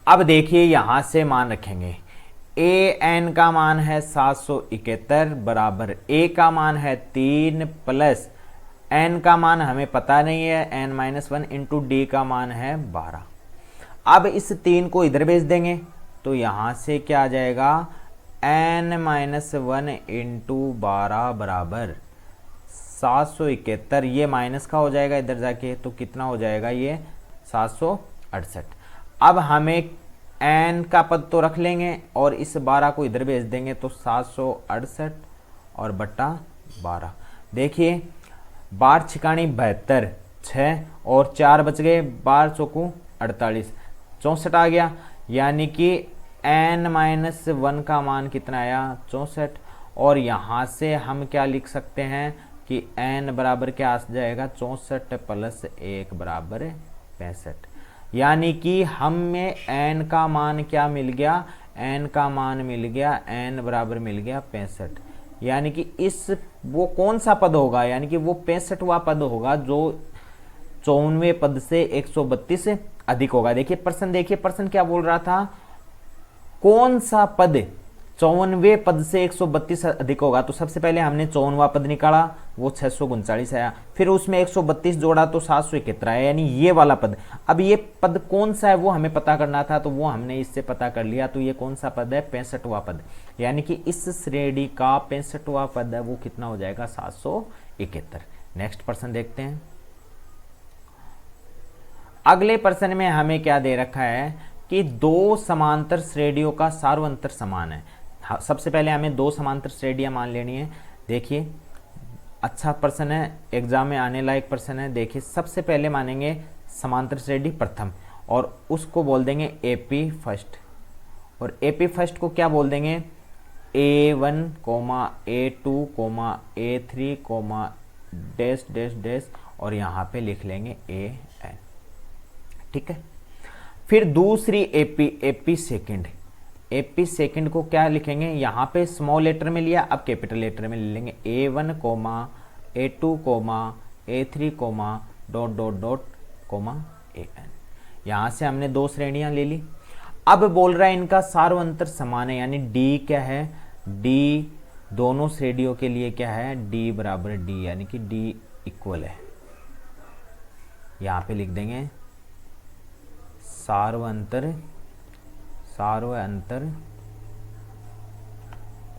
अब देखिए यहां से मान रखेंगे, AN का मान है 771 बराबर A का मान है 3 प्लस N का मान हमें पता नहीं है N-1 इंटू डी का मान है 12। अब इस 3 को इधर भेज देंगे तो यहां से क्या आ जाएगा N-1 इंटू 12 बराबर 771, ये माइनस का हो जाएगा इधर जाके तो कितना हो जाएगा ये 768। अब हमें n का पद तो रख लेंगे और इस 12 को इधर भेज देंगे तो 768 और बट्टा 12। देखिए 12 छिकाणी 72, 6 और 4 बच गए, 12 चौकू 48, 64 आ गया। यानी कि N-1 का मान कितना आया 64। और यहाँ से हम क्या लिख सकते हैं कि n बराबर क्या आ जाएगा 64 प्लस 1 बराबर 65। यानी कि हमें n का मान क्या मिल गया, n का मान मिल गया n बराबर मिल गया 65। यानी कि इस वो कौन सा पद होगा, यानी कि वो 65वां पद होगा जो 54वें पद से 132 अधिक होगा। देखिए प्रश्न, देखिए प्रश्न क्या बोल रहा था, कौन सा पद 54वें पद से 132 अधिक होगा। तो सबसे पहले हमने 54वां पद निकाला, वो 639 आया, फिर उसमें 132 जोड़ा तो 771 आया, यानी ये वाला पद। अब ये पद कौन सा है वो हमें पता करना था, तो वो हमने इससे पता कर लिया। तो ये कौन सा पद है 65वां पद, यानी कि इस श्रेणी का 65वां पद है वो कितना हो जाएगा 771। नेक्स्ट प्रश्न देखते हैं। अगले प्रश्न में हमें क्या दे रखा है कि दो समांतर श्रेणियों का सार्वंतर समान है। सबसे पहले हमें दो समांतर श्रेणियां मान लेनी है। देखिए अच्छा प्रश्न है, एग्जाम में आने लायक प्रश्न है। देखिए सबसे पहले मानेंगे समांतर श्रेणी प्रथम और उसको बोल देंगे AP फर्स्ट, और AP फर्स्ट को क्या बोल देंगे A1, A2, A3, dash dash dash और यहाँ पे लिख लेंगे AN। ठीक है। फिर दूसरी AP सेकंड, AP सेकंड को क्या लिखेंगे, यहाँ पे स्मॉल लेटर में लिया, अब कैपिटल लेटर में ले लेंगे A1, A2, A3, dot dot dot AN। यहाँ से हमने दो श्रेणियाँ ले ली। अब बोल रहा है इनका सार्वंतर समान है, यानी D क्या है, D दोनों श्रेणियों के लिए क्या है D बराबर D, यानी कि D इक्वल है। यहाँ पे लिख देंगे सार्वंतर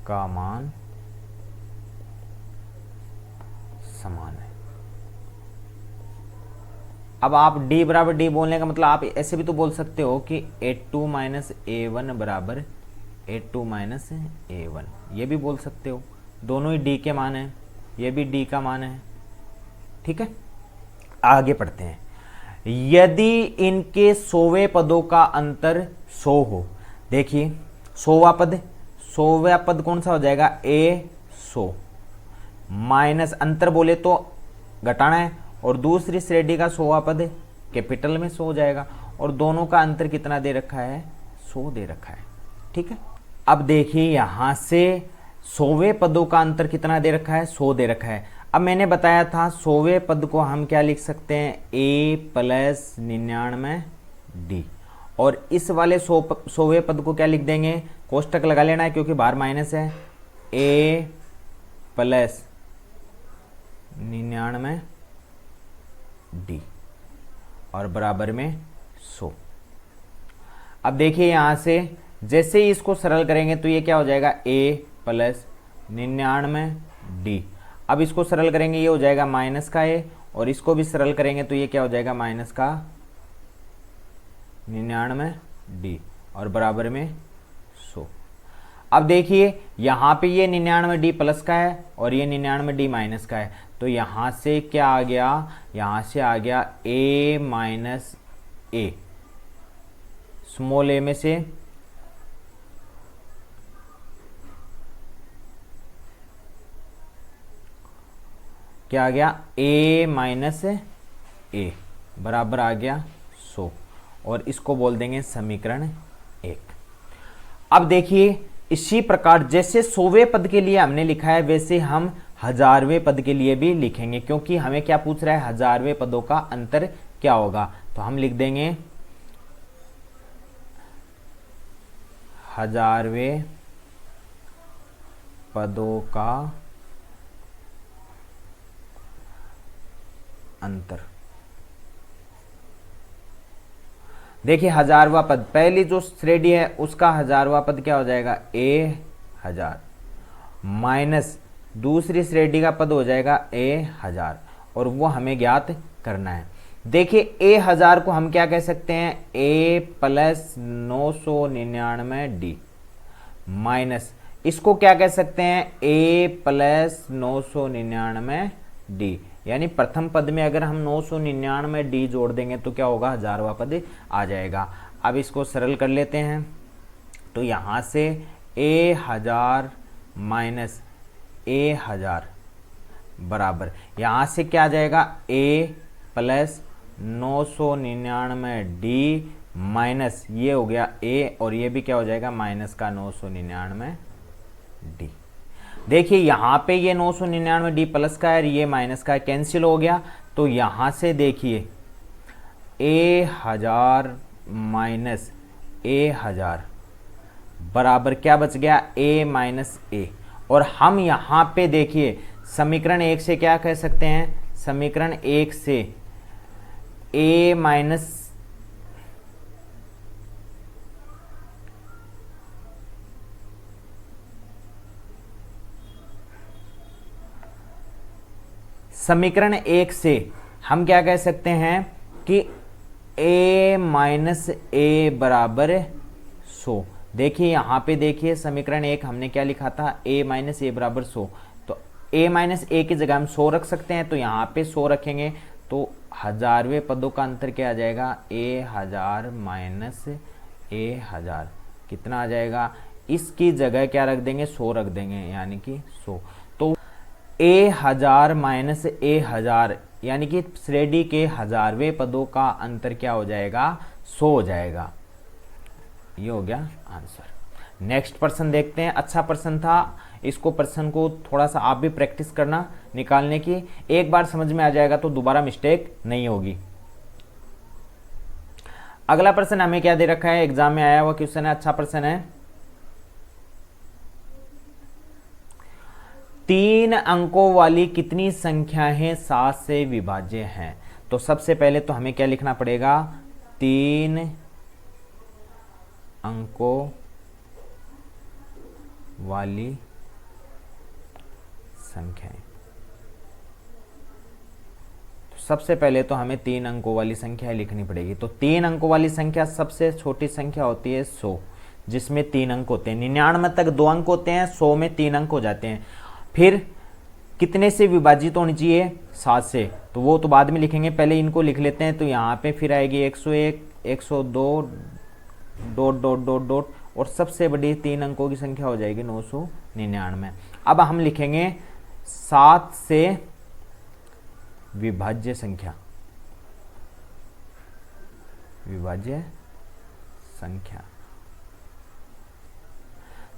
का मान समान है। अब आप D बराबर D बोलने का मतलब आप ऐसे भी तो बोल सकते हो कि A2 माइनस A1 बराबर A2 माइनस A1, ये भी बोल सकते हो। दोनों ही D के मान है, ये भी D का मान है। ठीक है, आगे पढ़ते हैं। यदि इनके 100वें पदों का अंतर 100 हो, देखिए 100वां पद कौन सा हो जाएगा A100 माइनस अंतर बोले तो घटाना है, और दूसरी श्रेणी का 100वां पद कैपिटल में 100 हो जाएगा, और दोनों का अंतर कितना दे रखा है 100 दे रखा है। ठीक है, अब देखिए यहां से 100वें पदों का अंतर कितना दे रखा है 100 दे रखा है। अब मैंने बताया था 100वें पद को हम क्या लिख सकते हैं A प्लस 99D, और इस वाले 100वें पद को क्या लिख देंगे, कोष्टक लगा लेना है क्योंकि बाहर माइनस है, A प्लस 99D और बराबर में 100। अब देखिए यहां से जैसे ही इसको सरल करेंगे तो ये क्या हो जाएगा A प्लस 99D। अब इसको सरल करेंगे ये हो जाएगा माइनस का A, और इसको भी सरल करेंगे तो ये क्या हो जाएगा माइनस का 99 डी और बराबर में 100। अब देखिए यहाँ पे ये 99 डी प्लस का है और ये 99 डी माइनस का है, तो यहाँ से क्या आ गया, यहाँ से आ गया a माइनस ए, स्मॉल ए में से क्या आ गया, a माइनस ए बराबर आ गया 100 और इसको बोल देंगे समीकरण 1। अब देखिए इसी प्रकार जैसे 100वें पद के लिए हमने लिखा है वैसे हम 1000वें पद के लिए भी लिखेंगे, क्योंकि हमें क्या पूछ रहा है, 1000वें पदों का अंतर क्या होगा। तो हम लिख देंगे 1000वें पदों का अंतर। देखिए 1000वां पद, पहली जो श्रेणी है उसका 1000वां पद क्या हो जाएगा, ए 1000 माइनस दूसरी श्रेणी का पद हो जाएगा ए 1000 और वो हमें ज्ञात करना है। देखिए ए 1000 को हम क्या कह सकते हैं, ए प्लस 999 डी माइनस इसको क्या कह सकते हैं, ए प्लस 999 डी, यानी प्रथम पद में अगर हम 999 डी जोड़ देंगे तो क्या होगा, 1000वां पद आ जाएगा। अब इसको सरल कर लेते हैं, तो यहाँ से ए 1000 माइनस ए 1000 बराबर यहाँ से क्या आ जाएगा, ए प्लस 999 डी माइनस ये हो गया ए और ये भी क्या हो जाएगा, माइनस का 999 डी। देखिए यहाँ पे ये 999 डी प्लस का है और ये माइनस का है, कैंसिल हो गया। तो यहाँ से देखिए ए 1000 माइनस ए 1000 बराबर क्या बच गया, ए माइनस ए। और हम यहाँ पे देखिए समीकरण 1 से क्या कह सकते हैं, समीकरण 1 से ए माइनस समीकरण 1 से हम क्या कह सकते हैं कि a माइनस ए बराबर 100। देखिए यहाँ पे देखिए समीकरण 1 हमने क्या लिखा था, a माइनस ए बराबर 100, तो a माइनस ए की जगह हम 100 रख सकते हैं, तो यहाँ पे 100 रखेंगे तो 1000वें पदों का अंतर क्या आ जाएगा, a 1000 माइनस ए 1000 कितना आ जाएगा, इसकी जगह क्या रख देंगे, 100 रख देंगे यानी कि 100। तो ए 1000 माइनस ए 1000 यानी कि श्रेणी के 1000वें पदों का अंतर क्या हो जाएगा, 100 हो जाएगा। ये हो गया आंसर। नेक्स्ट प्रश्न देखते हैं, अच्छा प्रश्न था, इसको प्रश्न को थोड़ा सा आप भी प्रैक्टिस करना निकालने की, एक बार समझ में आ जाएगा तो दोबारा मिस्टेक नहीं होगी। अगला प्रश्न हमें क्या दे रखा है, एग्जाम में आया हुआ क्वेश्चन है, अच्छा प्रश्न है। 3 अंकों वाली कितनी संख्याएं 7 से विभाज्य हैं। तो सबसे पहले तो हमें क्या लिखना पड़ेगा, 3 अंकों वाली संख्याएं। तो सबसे पहले तो हमें 3 अंकों वाली संख्या लिखनी पड़ेगी। तो 3 अंकों वाली संख्या सबसे छोटी संख्या होती है 100, जिसमें 3 अंक होते हैं। 99 तक 2 अंक होते हैं, 100 में 3 अंक हो जाते हैं। फिर कितने से विभाजित होनी चाहिए, 7 से, तो वो तो बाद में लिखेंगे, पहले इनको लिख लेते हैं। तो यहाँ पे फिर आएगी 101, 102 डॉट डॉट डॉट डॉट और सबसे बड़ी 3 अंकों की संख्या हो जाएगी 999। अब हम लिखेंगे 7 से विभाज्य संख्या, विभाज्य संख्या।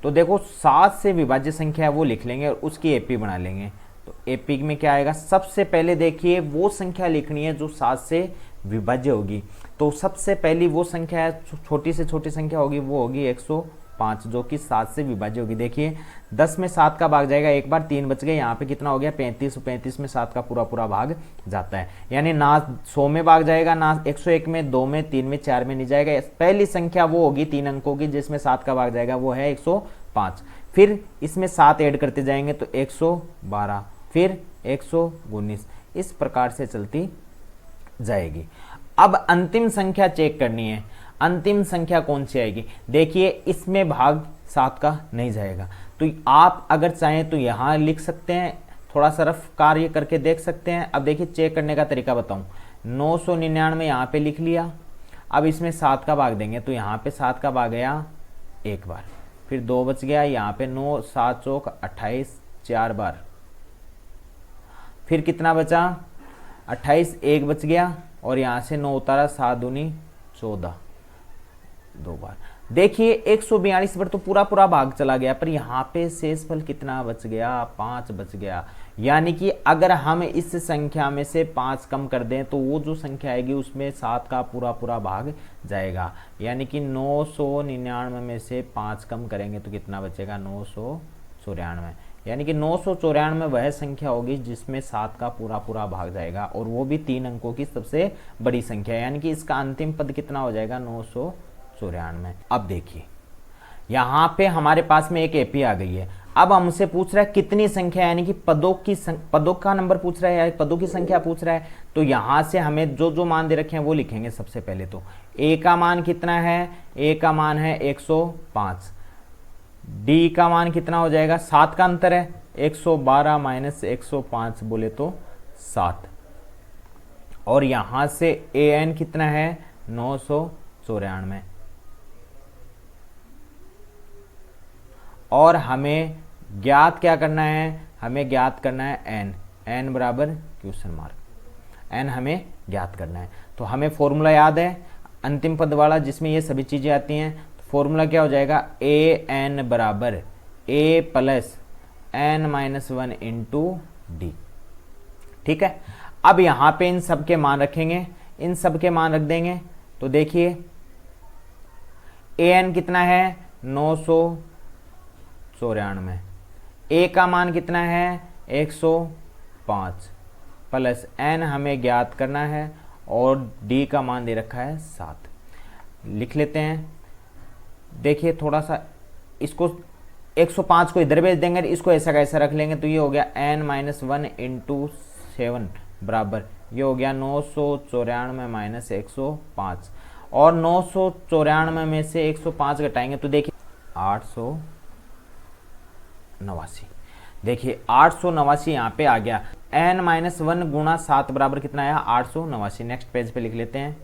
तो देखो 7 से विभाज्य संख्या है वो लिख लेंगे और उसकी एपी बना लेंगे। तो एपी में क्या आएगा, सबसे पहले देखिए वो संख्या लिखनी है जो 7 से विभाज्य होगी। तो सबसे पहली वो संख्या है, छोटी से छोटी संख्या होगी, वो होगी 105, जो कि 7 से विभाज्य होगी। देखिए 10 में 7 का भाग जाएगा, एक बार 3 बच गए, यहाँ पे कितना हो गया 35, 35 में 7 का पूरा पूरा भाग जाता है, यानी ना 100 में भाग जाएगा, ना 101 में, 2 में, 3 में, 4 में नहीं जाएगा। पहली संख्या वो होगी 3 अंकों की जिसमें 7 का भाग जाएगा, वो है 105। फिर इसमें 7 ऐड करते जाएंगे तो 112, फिर 119, इस प्रकार से चलती जाएगी। अब अंतिम संख्या चेक करनी है। अंतिम संख्या कौन सी आएगी? देखिए इसमें भाग 7 का नहीं जाएगा, तो आप अगर चाहें तो यहाँ लिख सकते हैं, थोड़ा सा रफ कार्य करके देख सकते हैं। अब देखिए चेक करने का तरीका बताऊं, 999 यहाँ पे लिख लिया, अब इसमें 7 का भाग देंगे तो यहाँ पे 7 का भाग गया एक बार, फिर 2 बच गया, यहाँ पे 9 7 चौक 28 4 बार, फिर कितना बचा 28 एक बच गया, और यहाँ से 9 उतारा, 7 दूनी 14 2 बार। देखिए 142 पर तो पूरा पूरा भाग चला गया, पर यहाँ पे शेषफल कितना बच गया? 5 बच गया। यानी कि अगर हम इस संख्या में से 5 कम कर दें तो वो जो संख्या आएगी उसमें 7 का पूरा पूरा भाग जाएगा। यानी कि 999 में से 5 कम करेंगे तो कितना बचेगा? 994। यानी कि 994 वह संख्या होगी जिसमें 7 का पूरा पूरा भाग जाएगा, और वो भी 3 अंकों की सबसे बड़ी संख्या। यानी कि इसका अंतिम पद कितना हो जाएगा? 994। अब देखिए यहाँ पे हमारे पास में एक एपी आ गई है। अब हमसे पूछ रहा है कितनी संख्या, यानी कि पदों का नंबर पूछ रहा है या पदों की संख्या पूछ रहा है। तो यहाँ से हमें जो जो मान दे रखे हैं वो लिखेंगे। सबसे पहले तो ए का मान कितना है? ए का मान है 105। डी का मान कितना हो जाएगा? 7 का अंतर है, 112 माइनस 105 बोले तो 7। और यहाँ से ए एन कितना है? 994। और हमें ज्ञात क्या करना है? हमें ज्ञात करना है एन। एन बराबर क्वेश्चन मार्क, एन हमें ज्ञात करना है। तो हमें फॉर्मूला याद है अंतिम पद वाला जिसमें ये सभी चीज़ें आती हैं। तो फॉर्मूला क्या हो जाएगा? ए एन बराबर A plus N minus 1 into D. ठीक है, अब यहाँ पे इन सब के मान रखेंगे, इन सब के मान रख देंगे। तो देखिए ए एन कितना है? 994। ए का मान कितना है? 105 प्लस एन हमें ज्ञात करना है, और डी का मान दे रखा है 7। लिख लेते हैं। देखिए थोड़ा सा इसको 105 को इधर भेज देंगे, इसको ऐसा कैसा रख लेंगे, तो ये हो गया n माइनस 1 इंटू 7 बराबर, ये हो गया 994 माइनस 105। और 994 में से 105 घटाएंगे तो देखिए 889। देखिए 889 यहाँ पे आ गया। n माइनस 1 गुणा 7 बराबर कितना आया? 889। नेक्स्ट पेज पे लिख लेते हैं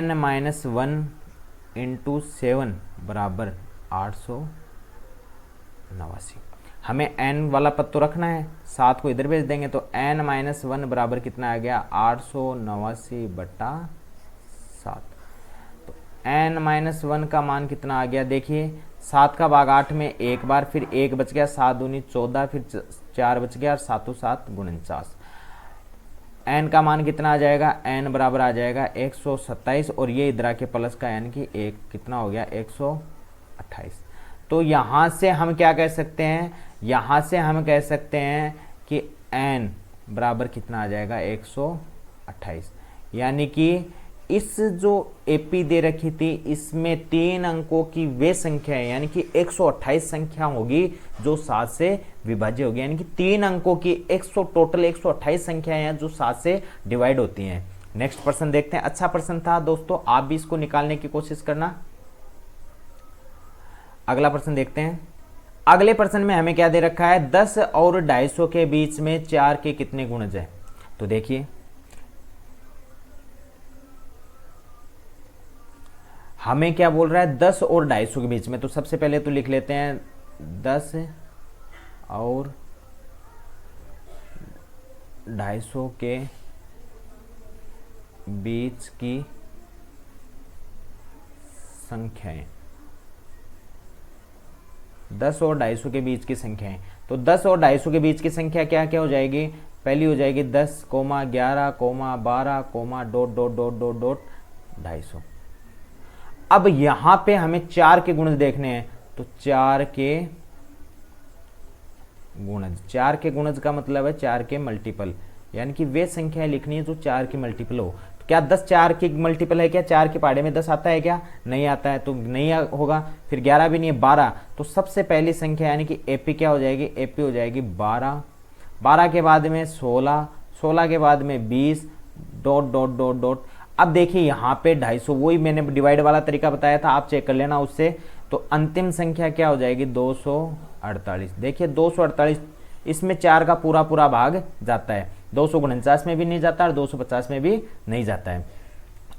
n माइनस 1 इंटू 7 बराबर 889। हमें n वाला पद तो रखना है, 7 को इधर भेज देंगे तो n माइनस 1 बराबर कितना आ गया? 889 बटा 7। तो n माइनस 1 का मान कितना आ गया? देखिए 7 का भाग 8 में एक बार, फिर 1 बच गया, 7 दूनी 14, फिर 4 बच गया, और 7 7 49। n का मान कितना आ जाएगा? n बराबर आ जाएगा 127, और ये इधर के प्लस का यानी कि एक कितना हो गया? 128। तो यहाँ से हम क्या कह सकते हैं? यहाँ से हम कह सकते हैं कि n बराबर कितना आ जाएगा? 128। यानी कि इस जो एपी दे रखी थी इसमें 3 अंकों की वे संख्या है, यानी कि 128 संख्या होगी जो 7 से विभाज्य होगी। यानी कि 3 अंकों की टोटल 128 संख्याएं हैं जो 7 से डिवाइड होती हैं। नेक्स्ट प्रश्न देखते हैं। अच्छा प्रश्न था दोस्तों, आप भी इसको निकालने की कोशिश करना। अगला प्रश्न देखते हैं। अगले प्रश्न में हमें क्या दे रखा है? 10 और 250 के बीच में 4 के कितने गुणज है? तो देखिए हमें क्या बोल रहा है? 10 और 250 के बीच में। तो सबसे पहले तो लिख लेते हैं 10 और 250 के बीच की संख्याएं। 10 और 250 के बीच की संख्याएं। तो 10 और 250 के बीच की संख्या क्या क्या हो जाएगी? पहली हो जाएगी 10, 11, 12, dot dot dot dot dot 250। अब यहां पे हमें 4 के गुणज देखने हैं, तो 4 के गुणज, 4 के गुणज का मतलब है 4 के मल्टीपल, यानी कि वे संख्या लिखनी है जो 4 की मल्टीपल हो। तो क्या 10 4 की मल्टीपल है क्या? 4 के पहाड़े में 10 आता है क्या? नहीं आता है, तो नहीं होगा। फिर 11 भी नहीं है, 12। तो सबसे पहली संख्या यानी कि एपी क्या हो जाएगी? एपी हो जाएगी 12। 12 के बाद में 16, 16 के बाद में 20, डॉट डॉट डॉट डॉट। अब देखिए यहाँ पे 250, वही मैंने डिवाइड वाला तरीका बताया था, आप चेक कर लेना उससे। तो अंतिम संख्या क्या हो जाएगी 248। देखिए 248, इसमें 4 का पूरा पूरा भाग जाता है, 249 में भी नहीं जाता और 250 में भी नहीं जाता है।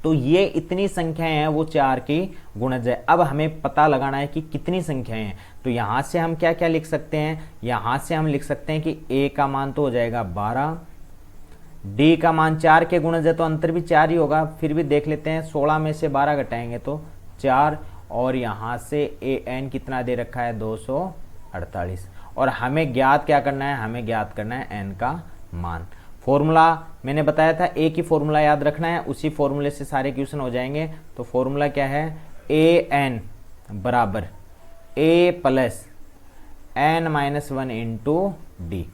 तो ये इतनी संख्याएं हैं, वो 4 की गुणज है। अब हमें पता लगाना है कि कितनी संख्याएं हैं। तो यहाँ से हम क्या क्या लिख सकते हैं, यहाँ से हम लिख सकते हैं कि a का मान तो हो जाएगा 12, d का मान 4 के गुणज है तो अंतर भी 4 ही होगा, फिर भी देख लेते हैं, 16 में से 12 घटाएंगे तो 4, और यहाँ से an कितना दे रखा है 248। और हमें ज्ञात क्या करना है, हमें ज्ञात करना है n का मान। फॉर्मूला मैंने बताया था, एक ही फॉर्मूला याद रखना है, उसी फॉर्मूले से सारे क्वेश्चन हो जाएंगे। तो फॉर्मूला क्या है, an बराबर a plus n-1 into D.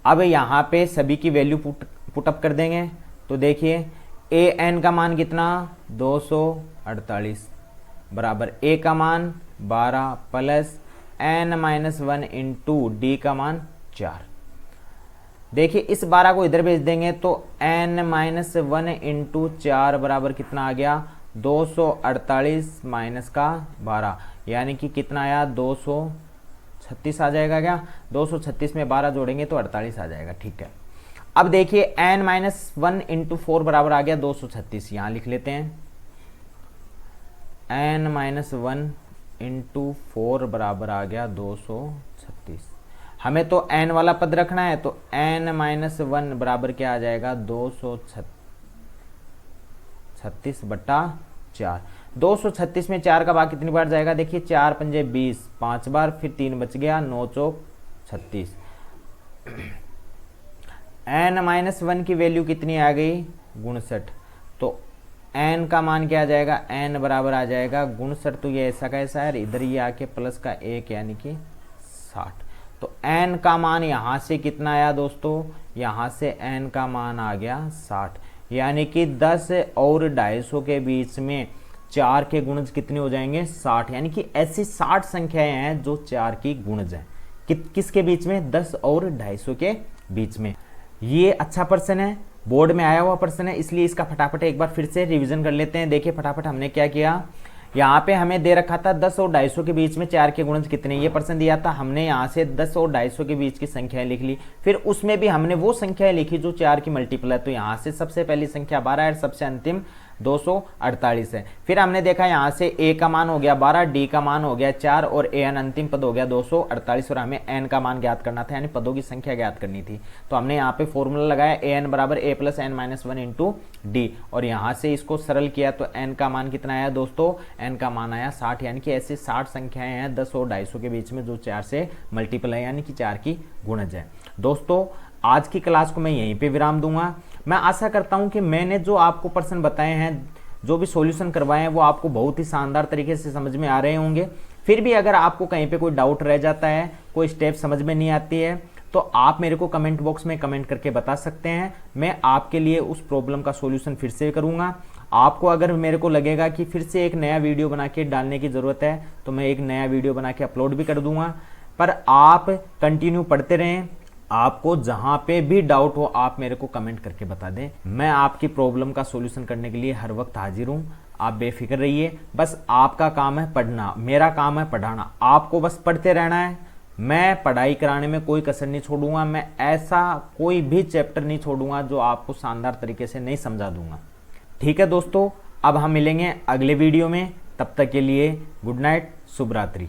अब यहाँ पे सभी की वैल्यू पुटअप कर देंगे। तो देखिए an का मान कितना 248 बराबर a का मान 12 प्लस n-1 इंटू डी का मान 4। देखिए इस 12 को इधर भेज देंगे तो n-1 इंटू 4 बराबर कितना आ गया 248 माइनस का 12, यानी कि कितना आया 236 आ जाएगा। क्या 236 में 12 जोड़ेंगे तो 48 आ जाएगा। ठीक है, अब देखिए n-1 इंटू 4 बराबर आ गया 236, यहाँ लिख लेते हैं n-1 इंटू 4 बराबर आ गया 236। हमें तो n वाला पद रखना है, तो n-1 बराबर क्या आ जाएगा 236 बटा 4। 236 में 4 का भाग कितनी बार जाएगा, देखिए 4 पंजे 20, 5 बार, फिर 3 बच गया, 9 चौक 36। n-1 की वैल्यू कितनी आ गई 59। तो n का मान क्या आ जाएगा, n बराबर आ जाएगा 59। तो ये ऐसा का ऐसा है, इधर ये आके प्लस का 1 यानी कि 60। तो n का मान यहाँ से कितना आया दोस्तों, यहाँ से n का मान आ गया 60, यानी कि 10 और 250 के बीच में 4 के गुणज कितने हो जाएंगे 60, यानी कि ऐसी 60 संख्याएं हैं जो 4 की गुणज है। किसके बीच में, 10 और 250 के बीच में। ये अच्छा प्रश्न है, बोर्ड में आया हुआ प्रश्न है, इसलिए इसका फटाफट एक बार फिर से रिवीजन कर लेते हैं। देखिए फटाफट हमने क्या किया, यहाँ पे हमें दे रखा था 10 और 250 के बीच में 4 के गुणज कितने, ये प्रश्न दिया था। हमने यहाँ से 10 और 250 के बीच की संख्याएं लिख ली, फिर उसमें भी हमने वो संख्याएं लिखी जो 4 की मल्टीपल है। तो यहाँ से सबसे पहली संख्या 12 है, सबसे अंतिम 248 है। फिर हमने देखा यहाँ से a का मान हो गया 12, d का मान हो गया 4 और an अंतिम पद हो गया 248, और हमें n का मान ज्ञात करना था, यानी पदों की संख्या ज्ञात करनी थी। तो हमने यहाँ पे फॉर्मूला लगाया an बराबर a plus n-1 into D, और यहाँ से इसको सरल किया तो n का मान कितना आया दोस्तों, n का मान आया 60, यानी कि ऐसे 60 संख्याएं हैं 10 और 250 के बीच में जो 4 से मल्टीपल है, यानी कि 4 की गुणज है। दोस्तों आज की क्लास को मैं यहीं पे विराम दूंगा। मैं आशा करता हूं कि मैंने जो आपको प्रश्न बताए हैं, जो भी सॉल्यूशन करवाए हैं, वो आपको बहुत ही शानदार तरीके से समझ में आ रहे होंगे। फिर भी अगर आपको कहीं पे कोई डाउट रह जाता है, कोई स्टेप समझ में नहीं आती है, तो आप मेरे को कमेंट बॉक्स में कमेंट करके बता सकते हैं। मैं आपके लिए उस प्रॉब्लम का सॉल्यूशन फिर से करूंगा। आपको अगर मेरे को लगेगा कि फिर से एक नया वीडियो बना के डालने की ज़रूरत है, तो मैं एक नया वीडियो बना के अपलोड भी कर दूंगा। पर आप कंटिन्यू पढ़ते रहें, आपको जहां पे भी डाउट हो आप मेरे को कमेंट करके बता दें। मैं आपकी प्रॉब्लम का सॉल्यूशन करने के लिए हर वक्त हाजिर हूं। आप बेफिक्र रहिए, बस आपका काम है पढ़ना, मेरा काम है पढ़ाना। आपको बस पढ़ते रहना है। मैं पढ़ाई कराने में कोई कसर नहीं छोड़ूंगा। मैं ऐसा कोई भी चैप्टर नहीं छोड़ूंगा जो आपको शानदार तरीके से नहीं समझा दूंगा। ठीक है दोस्तों, अब हम मिलेंगे अगले वीडियो में। तब तक के लिए गुड नाइट, शुभ रात्रि।